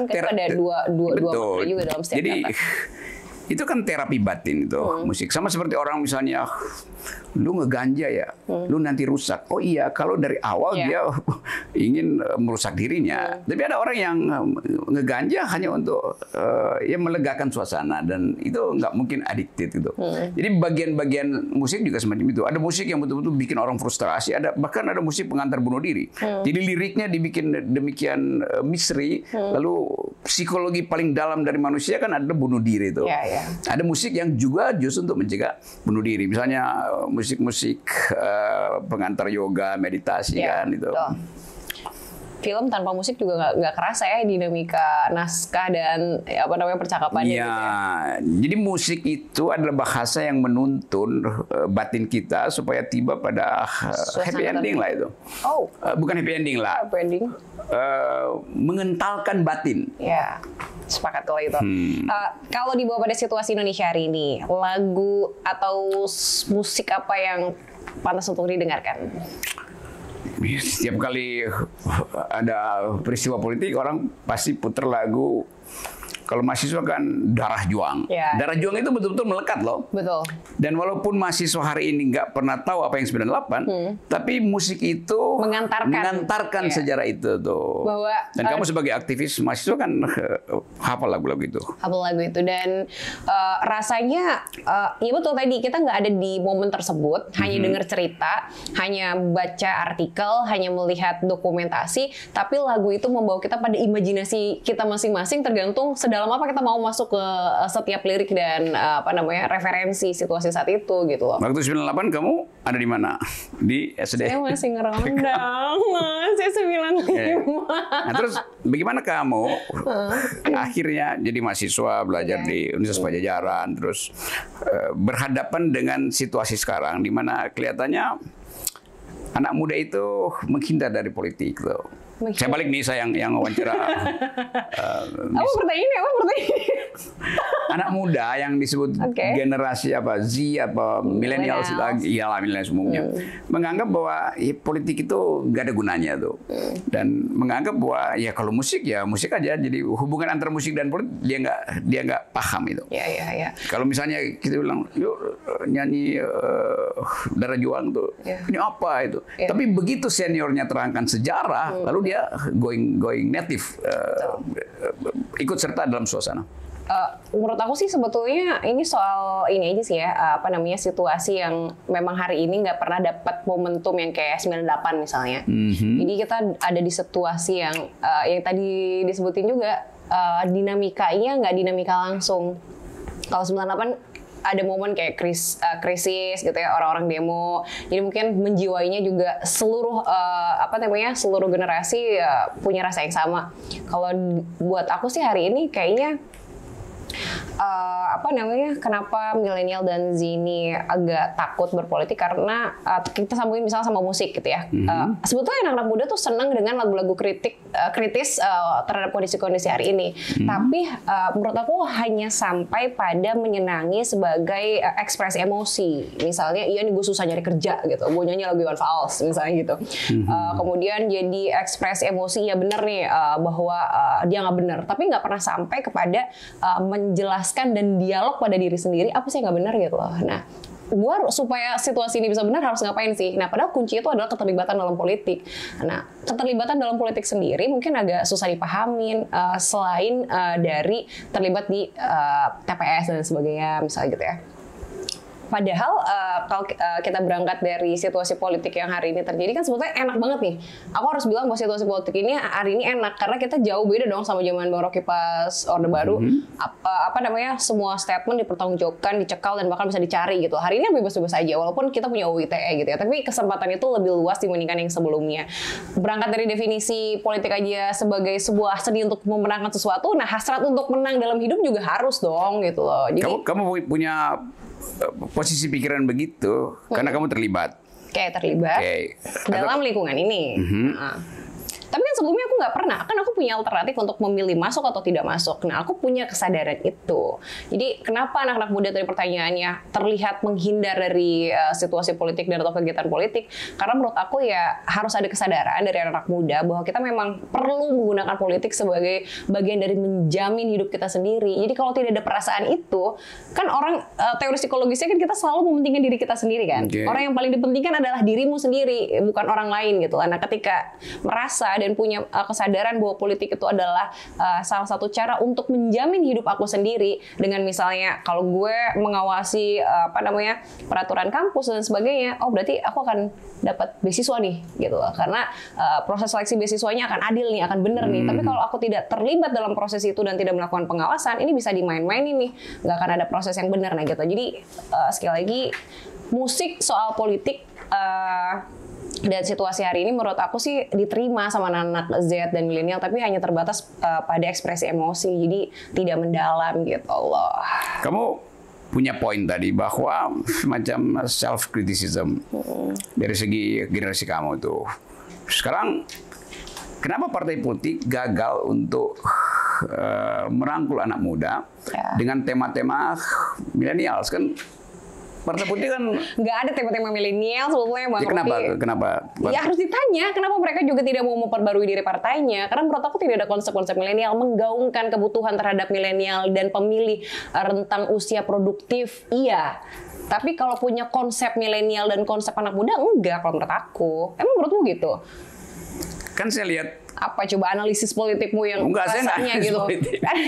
ada dua makna juga dalam setiap kata. Itu kan terapi batin itu musik. Sama seperti orang misalnya, lu ngeganja ya, lu nanti rusak. Oh iya, kalau dari awal dia ingin merusak dirinya. Tapi ada orang yang ngeganja hanya untuk melegakan suasana, dan itu nggak mungkin addicted gitu. Jadi bagian-bagian musik juga semacam itu. Ada musik yang betul-betul bikin orang frustrasi, bahkan ada musik pengantar bunuh diri. Jadi liriknya dibikin demikian misteri, lalu psikologi paling dalam dari manusia kan ada bunuh diri itu. Ada musik yang juga justru untuk mencegah bunuh diri. Misalnya musik-musik pengantar yoga, meditasi kan itu. film tanpa musik juga nggak kerasa ya dinamika naskah dan percakapannya Ya, gitu ya. jadi musik itu adalah bahasa yang menuntun batin kita supaya tiba pada happy ending lah itu. Oh, Bukan happy ending lah, apa ending? mengentalkan batin. Ya, sepakat kalau itu. Kalau dibawa pada situasi Indonesia hari ini, lagu atau musik apa yang pantas untuk didengarkan? Setiap kali ada peristiwa politik, orang pasti puter lagu. Kalau mahasiswa kan Darah Juang. Ya. Darah Juang itu betul-betul melekat loh. Betul. Dan walaupun mahasiswa hari ini nggak pernah tahu apa yang 98, tapi musik itu mengantarkan Ya. sejarah itu tuh. Dan kamu sebagai aktivis mahasiswa kan hafal lagu-lagu itu. Hafal lagu itu dan rasanya ya betul tadi kita nggak ada di momen tersebut, hanya dengar cerita, hanya baca artikel, hanya melihat dokumentasi, tapi lagu itu membawa kita pada imajinasi kita masing-masing tergantung dalam apa kita mau masuk ke setiap lirik dan referensi situasi saat itu gitu loh. Waktu 98 kamu ada di mana? Di SD? Saya masih ngerondang, saya 95. Nah terus bagaimana kamu akhirnya jadi mahasiswa belajar di Universitas Pajajaran, terus berhadapan dengan situasi sekarang di mana kelihatannya anak muda itu menghindar dari politik loh. Saya balik nih, saya yang wawancara. Apa pertanyaan? Anak muda yang disebut generasi apa Z apa milenial lagi, iyalah milenial umumnya, menganggap bahwa politik itu gak ada gunanya tuh, dan menganggap bahwa ya kalau musik ya musik aja. Jadi hubungan antara musik dan politik dia nggak paham itu. Ya. Kalau misalnya kita bilang yuk nyanyi Darah Juang tuh, ini apa itu? Tapi begitu seniornya terangkan sejarah, lalu dia going native, ikut serta dalam suasana. Menurut aku sih sebetulnya ini soal ini aja sih ya, situasi yang memang hari ini nggak pernah dapat momentum yang kayak 98 misalnya. Jadi kita ada di situasi yang tadi disebutin juga, dinamikanya nggak dinamika langsung. Kalau 98 ada momen kayak krisis gitu ya, orang-orang demo. Jadi mungkin menjiwainya juga seluruh seluruh generasi punya rasa yang sama. Kalau buat aku sih hari ini kayaknya kenapa milenial dan Z ini agak takut berpolitik karena kita sambungin misalnya sama musik gitu ya. Sebetulnya anak-anak muda tuh senang dengan lagu-lagu kritis terhadap kondisi-kondisi hari ini. Tapi menurut aku hanya sampai pada menyenangi sebagai ekspresi emosi. Misalnya, iya nih gue susah nyari kerja gitu, gue nyanyi lagu Iwan Fals misalnya gitu. Kemudian jadi ekspresi emosi, ya bener nih bahwa dia nggak bener. Tapi nggak pernah sampai kepada menjelaskan dan dialog pada diri sendiri apa sih yang nggak benar gitu loh. Nah, supaya situasi ini bisa benar harus ngapain sih? Nah, padahal kunci itu adalah keterlibatan dalam politik. Nah, keterlibatan dalam politik sendiri mungkin agak susah dipahamin selain dari terlibat di TPS dan sebagainya misalnya gitu ya. Padahal kalau kita berangkat dari situasi politik yang hari ini terjadi kan sebetulnya enak banget nih. Aku harus bilang bahwa situasi politik ini hari ini enak karena kita jauh beda dong sama zaman Bang Rocky pas Orde Baru. Semua statement dipertanggungjawabkan, dicekal dan bahkan bisa dicari gitu. Hari ini bebas-bebas aja walaupun kita punya UU ITE gitu ya. Tapi kesempatan itu lebih luas dibandingkan yang sebelumnya. Berangkat dari definisi politik aja sebagai sebuah seni untuk memenangkan sesuatu, nah hasrat untuk menang dalam hidup juga harus dong gitu loh. Jadi kamu punya posisi pikiran begitu karena kamu terlibat. Terlibat dalam lingkungan ini. Tapi kan sebelumnya aku nggak pernah, kan aku punya alternatif untuk memilih masuk atau tidak masuk. Nah, aku punya kesadaran itu. Jadi kenapa anak-anak muda tadi pertanyaannya terlihat menghindar dari situasi politik dan atau kegiatan politik? Karena menurut aku ya harus ada kesadaran dari anak-anak muda bahwa kita memang perlu menggunakan politik sebagai bagian dari menjamin hidup kita sendiri. Jadi kalau tidak ada perasaan itu, kan orang teori psikologisnya kan kita selalu mementingkan diri kita sendiri kan. Orang yang paling dipentingkan adalah dirimu sendiri, bukan orang lain gitu. Nah, ketika merasa dan punya kesadaran bahwa politik itu adalah salah satu cara untuk menjamin hidup aku sendiri dengan misalnya kalau gue mengawasi peraturan kampus dan sebagainya, oh berarti aku akan dapat beasiswa nih gitu loh. Karena proses seleksi beasiswanya akan adil nih, akan bener nih. Tapi kalau aku tidak terlibat dalam proses itu dan tidak melakukan pengawasan, ini bisa dimain-mainin nih, nggak akan ada proses yang benar nah gitu. Jadi sekali lagi musik soal politik Dan situasi hari ini menurut aku sih diterima sama anak Z dan milenial, tapi hanya terbatas pada ekspresi emosi, jadi tidak mendalam gitu Allah. Kamu punya poin tadi bahwa semacam self criticism dari segi generasi kamu itu. Sekarang kenapa partai politik gagal untuk merangkul anak muda dengan tema-tema milenials? Kan partai politik kan nggak ada tema-tema milenial sebetulnya, Bang Rocky. Kenapa? Ya harus ditanya kenapa mereka juga tidak mau memperbarui diri partainya. Karena menurut aku tidak ada konsep-konsep milenial menggaungkan kebutuhan terhadap milenial dan pemilih rentang usia produktif. Iya. Tapi kalau punya konsep milenial dan konsep anak muda enggak kalau menurut aku. Emang menurutmu gitu? Kan saya lihat apa coba analisis politikmu yang rasanya gitu,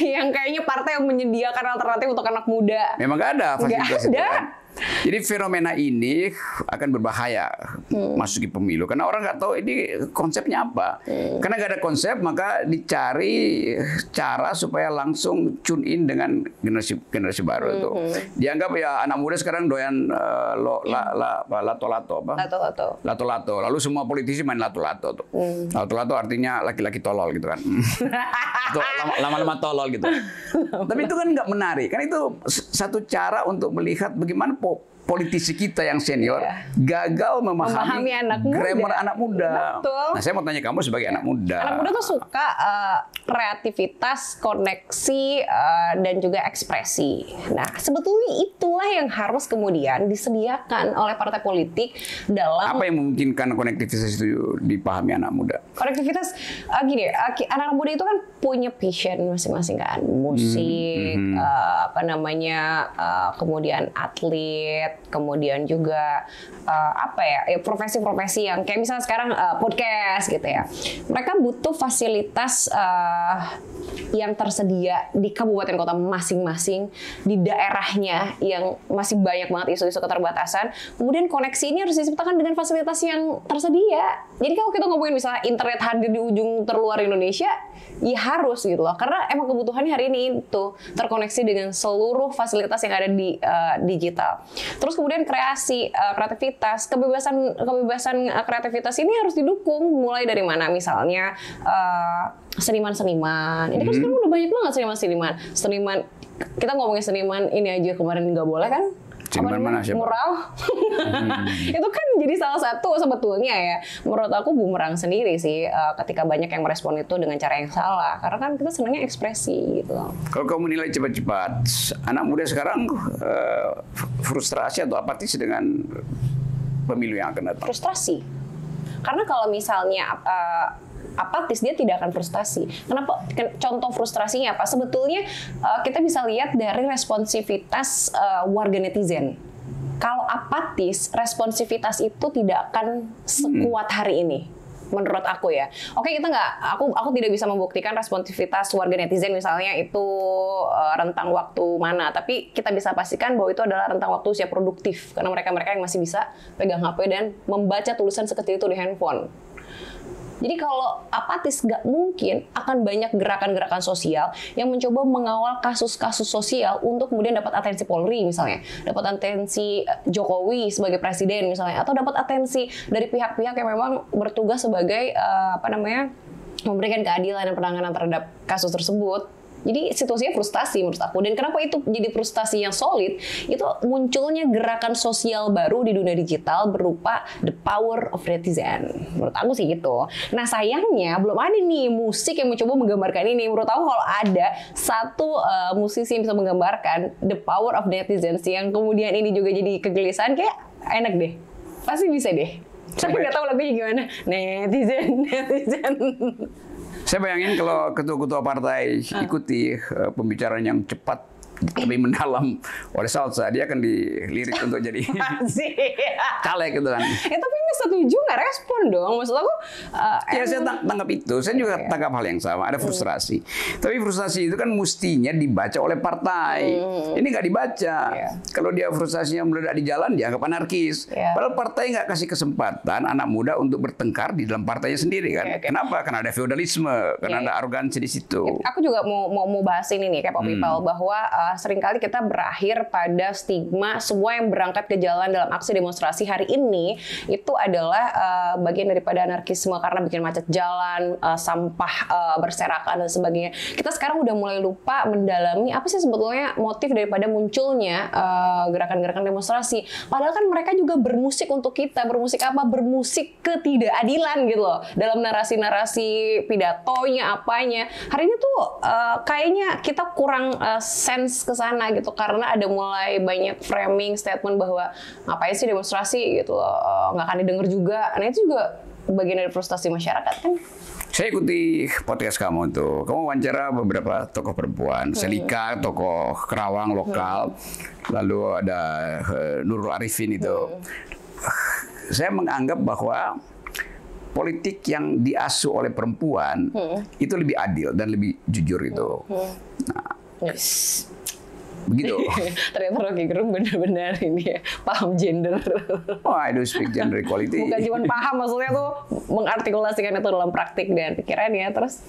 yang kayaknya partai yang menyediakan alternatif untuk anak muda. Memang gak ada fasilitas itu kan? Jadi fenomena ini akan berbahaya masuk di pemilu karena orang nggak tahu ini konsepnya apa. Karena nggak ada konsep maka dicari cara supaya langsung tune in dengan generasi baru itu. Dianggap ya anak muda sekarang doyan lato-lato apa? Lato-lato. Lalu semua politisi main lato-lato tuh. Lato-lato artinya laki-laki tolol gitu kan. Lama-lama tolol gitu. Tapi itu kan nggak menarik. Kan itu satu cara untuk melihat bagaimana politisi kita yang senior gagal memahami grammar anak muda. Betul. Nah, saya mau tanya kamu sebagai anak muda. Anak muda tuh suka kreativitas, koneksi, dan juga ekspresi. Nah, sebetulnya itulah yang harus kemudian disediakan oleh partai politik dalam... Apa yang memungkinkan konektivitas itu dipahami anak muda? Konektivitas, gini, anak muda itu kan punya passion masing-masing kan. Musik, kemudian atlet, kemudian juga profesi-profesi yang kayak misalnya sekarang podcast gitu ya. Mereka butuh fasilitas yang tersedia di kabupaten kota masing-masing, di daerahnya yang masih banyak banget isu-isu keterbatasan. Kemudian koneksi ini harus diciptakan dengan fasilitas yang tersedia. Jadi kalau kita ngomongin misalnya internet hadir di ujung terluar Indonesia, ya harus gitu loh. Karena emang kebutuhannya hari ini itu terkoneksi dengan seluruh fasilitas yang ada di digital. Terus kemudian kreativitas, kebebasan kreativitas ini harus didukung. Mulai dari mana? Misalnya seniman-seniman. Ini kan sekarang udah banyak banget seniman. Kita ngomongin seniman ini aja kemarin nggak boleh kan? Seniman mana siapa? Mural. Itu kan jadi salah satu sebetulnya ya. Menurut aku bumerang sendiri sih ketika banyak yang merespon itu dengan cara yang salah. Karena kan kita senangnya ekspresi gitu. Kalau kamu nilai cepat-cepat, anak muda sekarang frustrasi atau apatis dengan pemilu yang akan datang? Frustrasi. Karena kalau misalnya apatis, dia tidak akan frustasi. Kenapa? Contoh frustrasinya apa? Sebetulnya kita bisa lihat dari responsivitas warga netizen. Kalau apatis, responsivitas itu tidak akan sekuat hari ini. Menurut aku ya. Oke, kita aku tidak bisa membuktikan responsivitas warga netizen misalnya itu rentang waktu mana, tapi kita bisa pastikan bahwa itu adalah rentang waktu usia produktif karena mereka yang masih bisa pegang HP dan membaca tulisan sekecil itu di handphone. Jadi kalau apatis nggak mungkin akan banyak gerakan-gerakan sosial yang mencoba mengawal kasus-kasus sosial untuk kemudian dapat atensi Polri misalnya, dapat atensi Jokowi sebagai presiden misalnya, atau dapat atensi dari pihak-pihak yang memang bertugas sebagai memberikan keadilan dan penanganan terhadap kasus tersebut. Jadi situasinya frustasi menurut aku. Dan kenapa itu jadi frustasi yang solid? Itu munculnya gerakan sosial baru di dunia digital berupa the power of netizen. Menurut aku sih gitu. Nah sayangnya belum ada nih musik yang mencoba menggambarkan ini. Menurut aku kalau ada satu musisi yang bisa menggambarkan the power of netizens yang kemudian ini juga jadi kegelisahan, kayak enak deh. Pasti bisa deh. Tapi nggak tahu lagunya gimana. Netizen. Saya bayangin kalau ketua-ketua partai ikuti pembicaraan yang cepat tapi mendalam oleh Salsa, dia akan dilirik untuk jadi caleg gitu kan. Tapi ini setuju nggak respon dong? Maksud aku ya saya tangkap itu. Saya juga tangkap hal yang sama. Ada frustrasi. Tapi frustrasi itu kan mestinya dibaca oleh partai. Ini nggak dibaca. Kalau dia frustrasinya meledak di jalan, dia anggap anarkis. Padahal partai nggak kasih kesempatan anak muda untuk bertengkar di dalam partainya sendiri kan. Kenapa? Karena ada feodalisme, karena ada arogansi di situ. Aku juga mau bahas ini nih, kayak Pak People, bahwa seringkali kita berakhir pada stigma semua yang berangkat ke jalan dalam aksi demonstrasi hari ini itu adalah bagian daripada anarkisme karena bikin macet jalan, sampah berserakan dan sebagainya. Kita sekarang udah mulai lupa mendalami apa sih sebetulnya motif daripada munculnya gerakan-gerakan demonstrasi. Padahal kan mereka juga bermusik untuk kita. Bermusik apa? Bermusik ketidakadilan gitu loh. Dalam narasi-narasi pidatonya, apanya. Hari ini tuh kayaknya kita kurang sense ke sana gitu. Karena ada mulai banyak framing statement bahwa ngapain sih demonstrasi gitu loh. Nggak akan didengar juga. Nah itu juga bagian dari frustasi masyarakat kan. Saya ikuti podcast kamu tuh. Kamu wawancara beberapa tokoh perempuan, Selika, tokoh Kerawang lokal, lalu ada Nurul Arifin itu. Saya menganggap bahwa politik yang diasuh oleh perempuan itu lebih adil dan lebih jujur itu. Nah, begitu. Ternyata Rocky Gerung benar-benar ini ya, paham gender. Oh, I do speak gender equality. Bukan cuma paham, maksudnya tuh mengartikulasikan itu dalam praktik dan pikiran ya, terus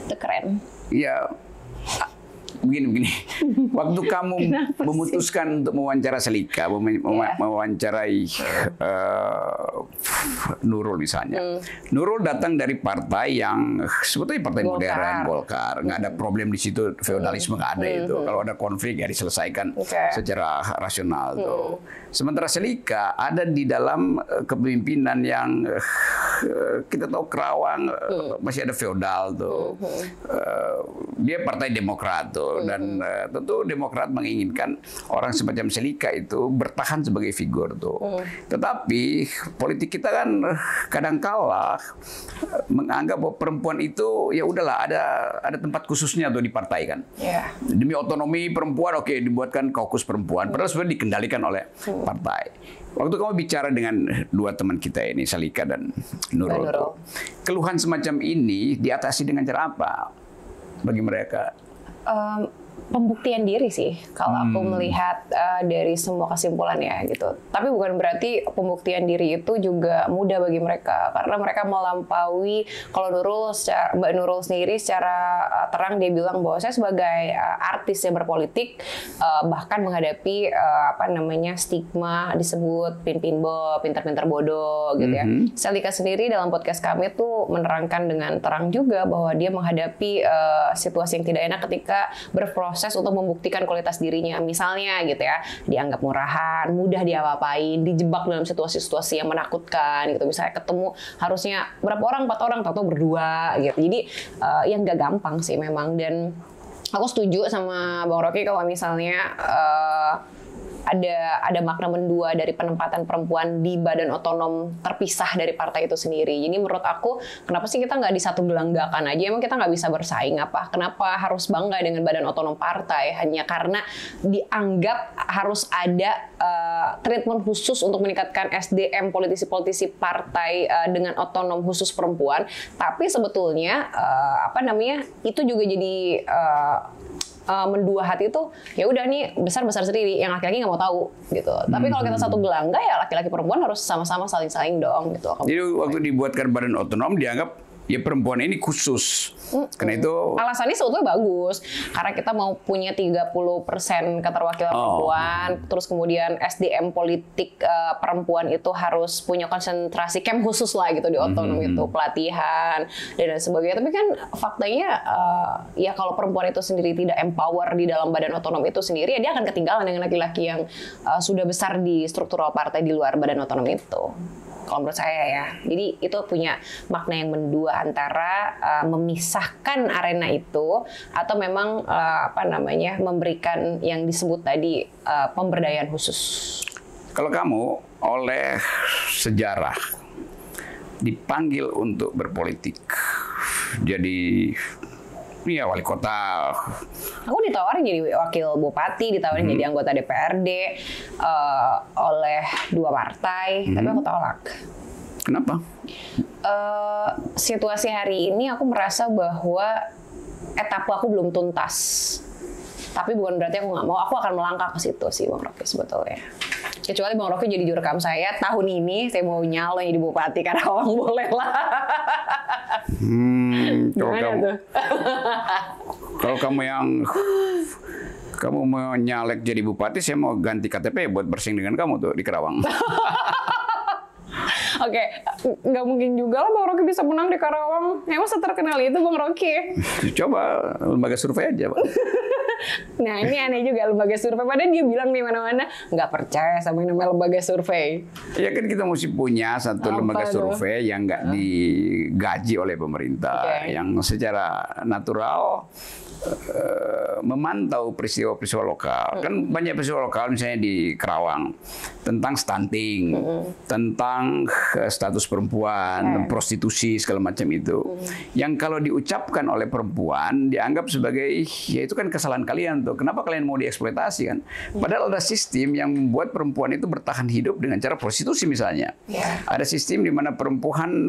itu keren. Iya. Begini. Waktu kamu memutuskan untuk mewawancara Selika, mewawancarai Nurul misalnya. Nurul datang dari partai yang sebetulnya partai modern, Golkar. Nggak ada problem di situ, feodalisme nggak ada itu. Kalau ada konflik ya diselesaikan secara rasional tuh. Sementara Selika ada di dalam kepemimpinan yang kita tahu Kerawang masih ada feodal tuh. Dia partai Demokrat tuh. Dan tentu Demokrat menginginkan orang semacam Selika itu bertahan sebagai figur tuh. Tetapi politik kita kan kadangkala menganggap bahwa perempuan itu ya udahlah ada tempat khususnya tuh di partai kan. Demi otonomi perempuan oke, dibuatkan kaukus perempuan. Padahal sebenarnya dikendalikan oleh partai. Waktu kamu bicara dengan dua teman kita ini, Selika dan Nurul, keluhan semacam ini diatasi dengan cara apa bagi mereka? Pembuktian diri sih kalau aku melihat dari semua kesimpulan ya gitu. Tapi bukan berarti pembuktian diri itu juga mudah bagi mereka karena mereka melampaui. Kalau Mbak Nurul sendiri secara terang dia bilang bahwa saya sebagai artis yang berpolitik bahkan menghadapi stigma disebut pintar-pintar bodoh gitu ya. Selika sendiri dalam podcast kami tuh menerangkan dengan terang juga bahwa dia menghadapi situasi yang tidak enak ketika berproses untuk membuktikan kualitas dirinya. Misalnya gitu ya, dianggap murahan, mudah diapa-apain, dijebak dalam situasi-situasi yang menakutkan gitu. Misalnya ketemu harusnya berapa orang, 4 orang, atau berdua gitu. Jadi yang gak gampang sih memang. Dan aku setuju sama Bang Rocky kalau misalnya ada makna mendua dari penempatan perempuan di badan otonom terpisah dari partai itu sendiri. Jadi menurut aku, kenapa sih kita nggak di satu gelanggakan aja? Emang kita nggak bisa bersaing apa? Kenapa harus bangga dengan badan otonom partai? Hanya karena dianggap harus ada treatment khusus untuk meningkatkan SDM politisi-politisi partai dengan otonom khusus perempuan. Tapi sebetulnya itu juga jadi mendua hati itu ya udah nih besar sendiri, yang laki-laki nggak mau tahu gitu. Tapi kalau kita satu gelangga ya laki-laki perempuan harus sama-sama saling dong gitu. Jadi waktu dibuatkan badan otonom dianggap ya perempuan ini khusus. Karena itu alasannya sebetulnya bagus. Karena kita mau punya 30% keterwakilan perempuan, terus kemudian SDM politik perempuan itu harus punya konsentrasi camp khusus lah gitu di otonom itu, pelatihan dan lain sebagainya. Tapi kan faktanya ya kalau perempuan itu sendiri tidak empower di dalam badan otonom itu sendiri, ya dia akan ketinggalan dengan laki-laki yang sudah besar di struktural partai di luar badan otonom itu. Kalau menurut saya ya, jadi itu punya makna yang mendua antara memisahkan arena itu atau memang memberikan yang disebut tadi pemberdayaan khusus. Kalau kamu oleh sejarah dipanggil untuk berpolitik, jadi wali kota. Aku ditawarin jadi wakil bupati, ditawarin jadi anggota DPRD oleh 2 partai, tapi aku tolak. Kenapa? Situasi hari ini aku merasa bahwa etapa aku belum tuntas. Tapi bukan berarti aku nggak mau. Aku akan melangkah ke situ sih, Bang Rocky sebetulnya. Kecuali Bang Rocky jadi jurekam saya tahun ini, saya mau nyalon jadi bupati Karawang, boleh lah. Kalau kamu mau nyalek jadi bupati, saya mau ganti KTP buat bersaing dengan kamu tuh di Karawang. Oke, nggak mungkin juga lah Bang Rocky bisa menang di Karawang. Emang seterkenal itu Bang Rocky? Coba lembaga survei aja, Pak. Nah ini aneh juga lembaga survei. Padahal dia bilang di mana-mana nggak percaya sama yang namanya lembaga survei. Ya kan kita mesti punya satu lembaga survei yang nggak digaji oleh pemerintah, yang secara natural memantau peristiwa-peristiwa lokal. Kan banyak peristiwa lokal misalnya di Kerawang tentang stunting, tentang status perempuan, prostitusi segala macam itu. Yang kalau diucapkan oleh perempuan dianggap sebagai ya itu kan kesalahan kalian tuh. Kenapa kalian mau dieksploitasi kan? Padahal ada sistem yang membuat perempuan itu bertahan hidup dengan cara prostitusi misalnya. Ada sistem di mana perempuan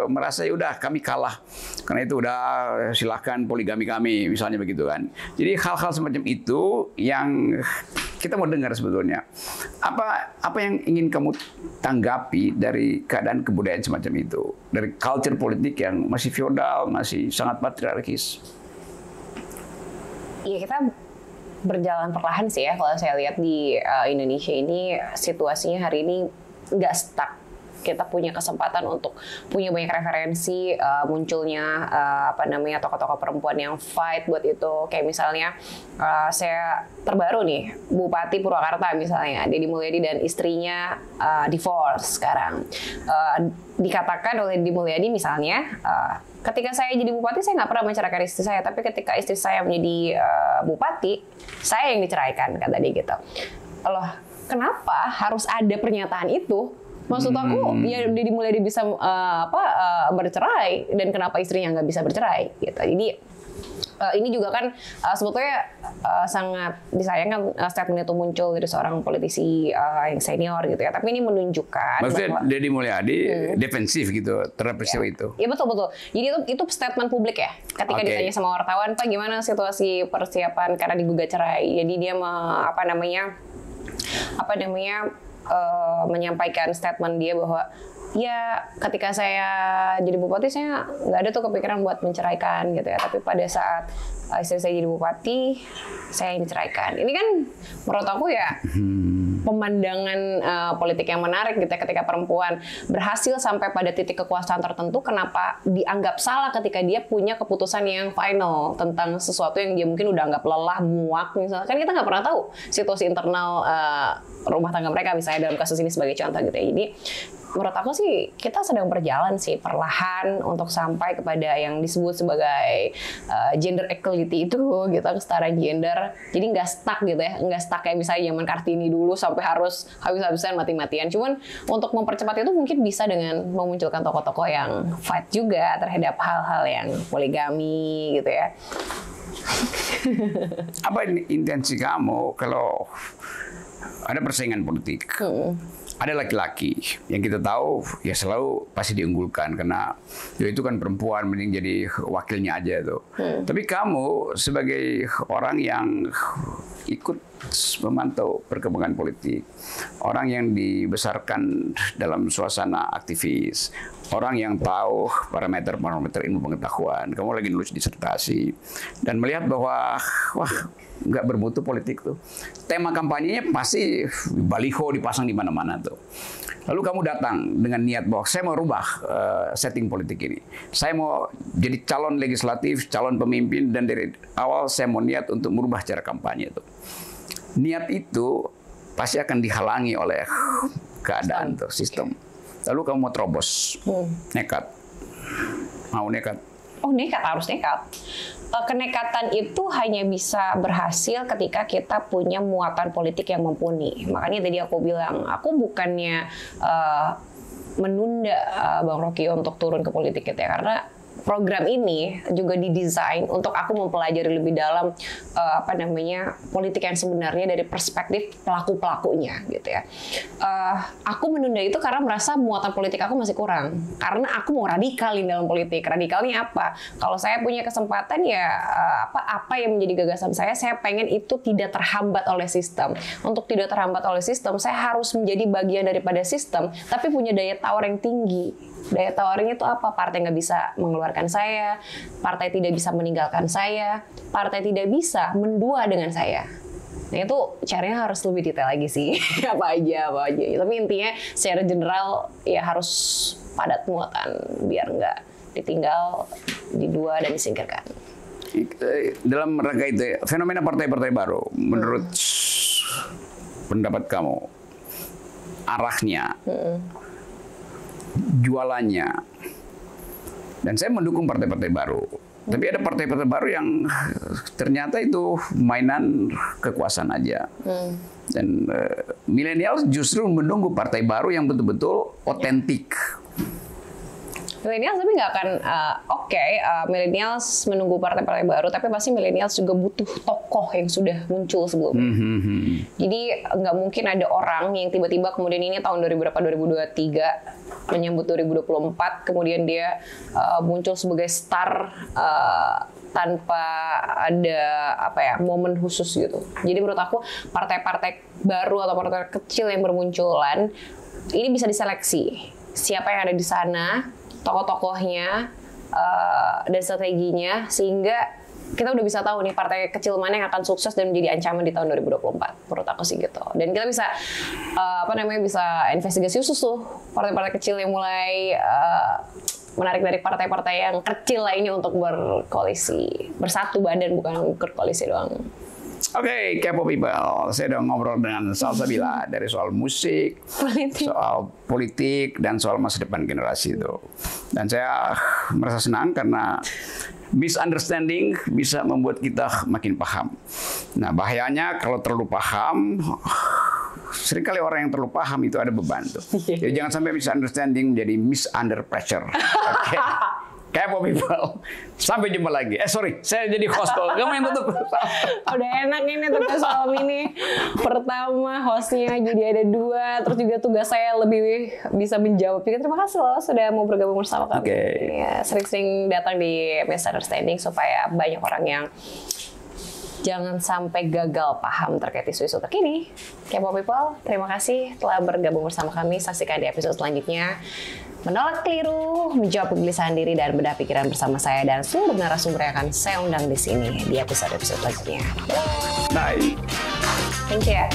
merasa ya udah kami kalah. Karena itu udah silakan poligami kami misalnya begitu kan. Jadi hal-hal semacam itu yang kita mau dengar sebetulnya. Apa yang ingin kamu tanggapi dari keadaan kebudayaan semacam itu? Dari culture politik yang masih feodal, masih sangat patriarkis. Iya, kita berjalan perlahan sih ya. Kalau saya lihat di Indonesia ini situasinya hari ini nggak stuck. Kita punya kesempatan untuk punya banyak referensi, munculnya tokoh-tokoh perempuan yang fight buat itu. Kayak misalnya saya terbaru nih, Bupati Purwakarta misalnya, Deddy Mulyadi dan istrinya divorce sekarang. Dikatakan oleh Deddy Mulyadi misalnya, ketika saya jadi bupati saya nggak pernah menceraikan istri saya, tapi ketika istri saya menjadi bupati, saya yang diceraikan, kata dia gitu. Loh, kenapa harus ada pernyataan itu? Maksud aku, ya Deddy Mulyadi bisa bercerai, dan kenapa istrinya nggak bisa bercerai? Gitu. Jadi ini juga kan sebetulnya sangat disayangkan statement itu muncul dari seorang politisi yang senior gitu ya. Tapi ini menunjukkan maksudnya Deddy Mulyadi defensif gitu terhadap peristiwa itu. Iya betul. Jadi itu statement publik ya. Ketika ditanya sama wartawan, Pak gimana situasi persiapan karena digugat cerai. Jadi dia menyampaikan statement dia bahwa ya ketika saya jadi bupati saya nggak ada tuh kepikiran buat menceraikan gitu ya, tapi pada saat istri saya jadi bupati saya yang diceraikan. Ini kan menurut aku ya pemandangan politik yang menarik gitu ya, ketika perempuan berhasil sampai pada titik kekuasaan tertentu, kenapa dianggap salah ketika dia punya keputusan yang final tentang sesuatu yang dia mungkin udah anggap lelah, muak misalnya. Kan kita nggak pernah tahu situasi internal rumah tangga mereka misalnya dalam kasus ini sebagai contoh gitu ya. Jadi menurut aku sih kita sedang berjalan sih perlahan untuk sampai kepada yang disebut sebagai gender equality itu gitu, kesetaraan gender. Jadi nggak stuck gitu ya, nggak stuck kayak misalnya zaman Kartini dulu sampai harus habis-habisan mati-matian. Cuman untuk mempercepat itu mungkin bisa dengan memunculkan tokoh-tokoh yang fight juga terhadap hal-hal yang poligami gitu ya. Apa intensi kamu kalau ada persaingan politik? Ada laki-laki yang kita tahu ya selalu pasti diunggulkan karena ya itu kan perempuan, mending jadi wakilnya aja tuh. Tapi kamu sebagai orang yang ikut memantau perkembangan politik, orang yang dibesarkan dalam suasana aktivis, orang yang tahu parameter-parameter ilmu pengetahuan, kamu lagi nulis disertasi dan melihat bahwa wah nggak bermutu politik tuh. Tema kampanyenya pasti baliho dipasang di mana-mana tuh. Lalu kamu datang dengan niat bahwa saya mau rubah setting politik ini. Saya mau jadi calon legislatif, calon pemimpin, dan dari awal saya mau niat untuk merubah cara kampanye itu. Niat itu pasti akan dihalangi oleh keadaan tuh, sistem. Lalu kamu mau terobos, nekat. Mau nekat. Oh nekat, harus nekat. Kenekatan itu hanya bisa berhasil ketika kita punya muatan politik yang mumpuni. Makanya tadi aku bilang, aku bukannya menunda Bang Rocky untuk turun ke politik gitu ya, karena program ini juga didesain untuk aku mempelajari lebih dalam politik yang sebenarnya dari perspektif pelaku-pelakunya gitu ya. Aku menunda itu karena merasa muatan politik aku masih kurang. Karena aku mau radikal di dalam politik. Radikalnya apa? Kalau saya punya kesempatan ya apa yang menjadi gagasan saya pengen itu tidak terhambat oleh sistem. Untuk tidak terhambat oleh sistem, saya harus menjadi bagian daripada sistem, tapi punya daya tawar yang tinggi. Daya tawarnya itu apa? Partai nggak bisa mengeluarkan saya, partai tidak bisa meninggalkan saya, partai tidak bisa mendua dengan saya. Nah itu caranya harus lebih detail lagi sih. apa aja. Tapi intinya secara general ya harus padat muatan biar nggak ditinggal di dua dan disingkirkan. Dalam rangka itu, fenomena partai-partai baru, menurut pendapat kamu, arahnya, jualannya, dan saya mendukung partai-partai baru. Tapi ada partai-partai baru yang ternyata itu mainan kekuasaan aja. Dan milenial justru menunggu partai baru yang betul-betul otentik. Millennials tapi nggak akan millennials menunggu partai-partai baru, tapi pasti millennials juga butuh tokoh yang sudah muncul sebelumnya. Jadi nggak mungkin ada orang yang tiba-tiba kemudian ini tahun 2023 menyambut 2024 kemudian dia muncul sebagai star tanpa ada momen khusus gitu. Jadi menurut aku partai-partai baru atau partai kecil yang bermunculan ini bisa diseleksi siapa yang ada di sana, tokoh-tokohnya, dan strateginya, sehingga kita udah bisa tahu nih partai kecil mana yang akan sukses dan menjadi ancaman di tahun 2024. Menurut aku sih gitu. Dan kita bisa bisa investigasi khusus tuh partai-partai kecil yang mulai menarik dari partai-partai yang kecil lainnya untuk berkoalisi, bersatu badan bukan berkoalisi doang. Oke, Kepo People, saya udah ngobrol dengan Salsabila dari soal musik, soal politik, dan soal masa depan generasi itu. Dan saya merasa senang karena misunderstanding bisa membuat kita makin paham. Nah, bahayanya kalau terlalu paham, seringkali orang yang terlalu paham itu ada beban tuh. Jadi jangan sampai misunderstanding menjadi miss under pressure. Oke. Kepo People, sampai jumpa lagi. Saya jadi host kok. Kamu yang tutup. Udah enak ini tugas malam ini. Pertama hostnya jadi ada 2, terus juga tugas saya lebih bisa menjawab. Terima kasih loh sudah mau bergabung bersama kami. Ya, sering-sering datang di Misunderstanding supaya banyak orang yang jangan sampai gagal paham terkait isu-isu terkini. Kepo People, terima kasih telah bergabung bersama kami. Saksikan di episode selanjutnya. Menolak keliru, menjawab kegelisahan diri dan bedah pikiran bersama saya dan seluruh narasumber yang akan saya undang di sini di episode-episode selanjutnya. Bye. Thank you ya.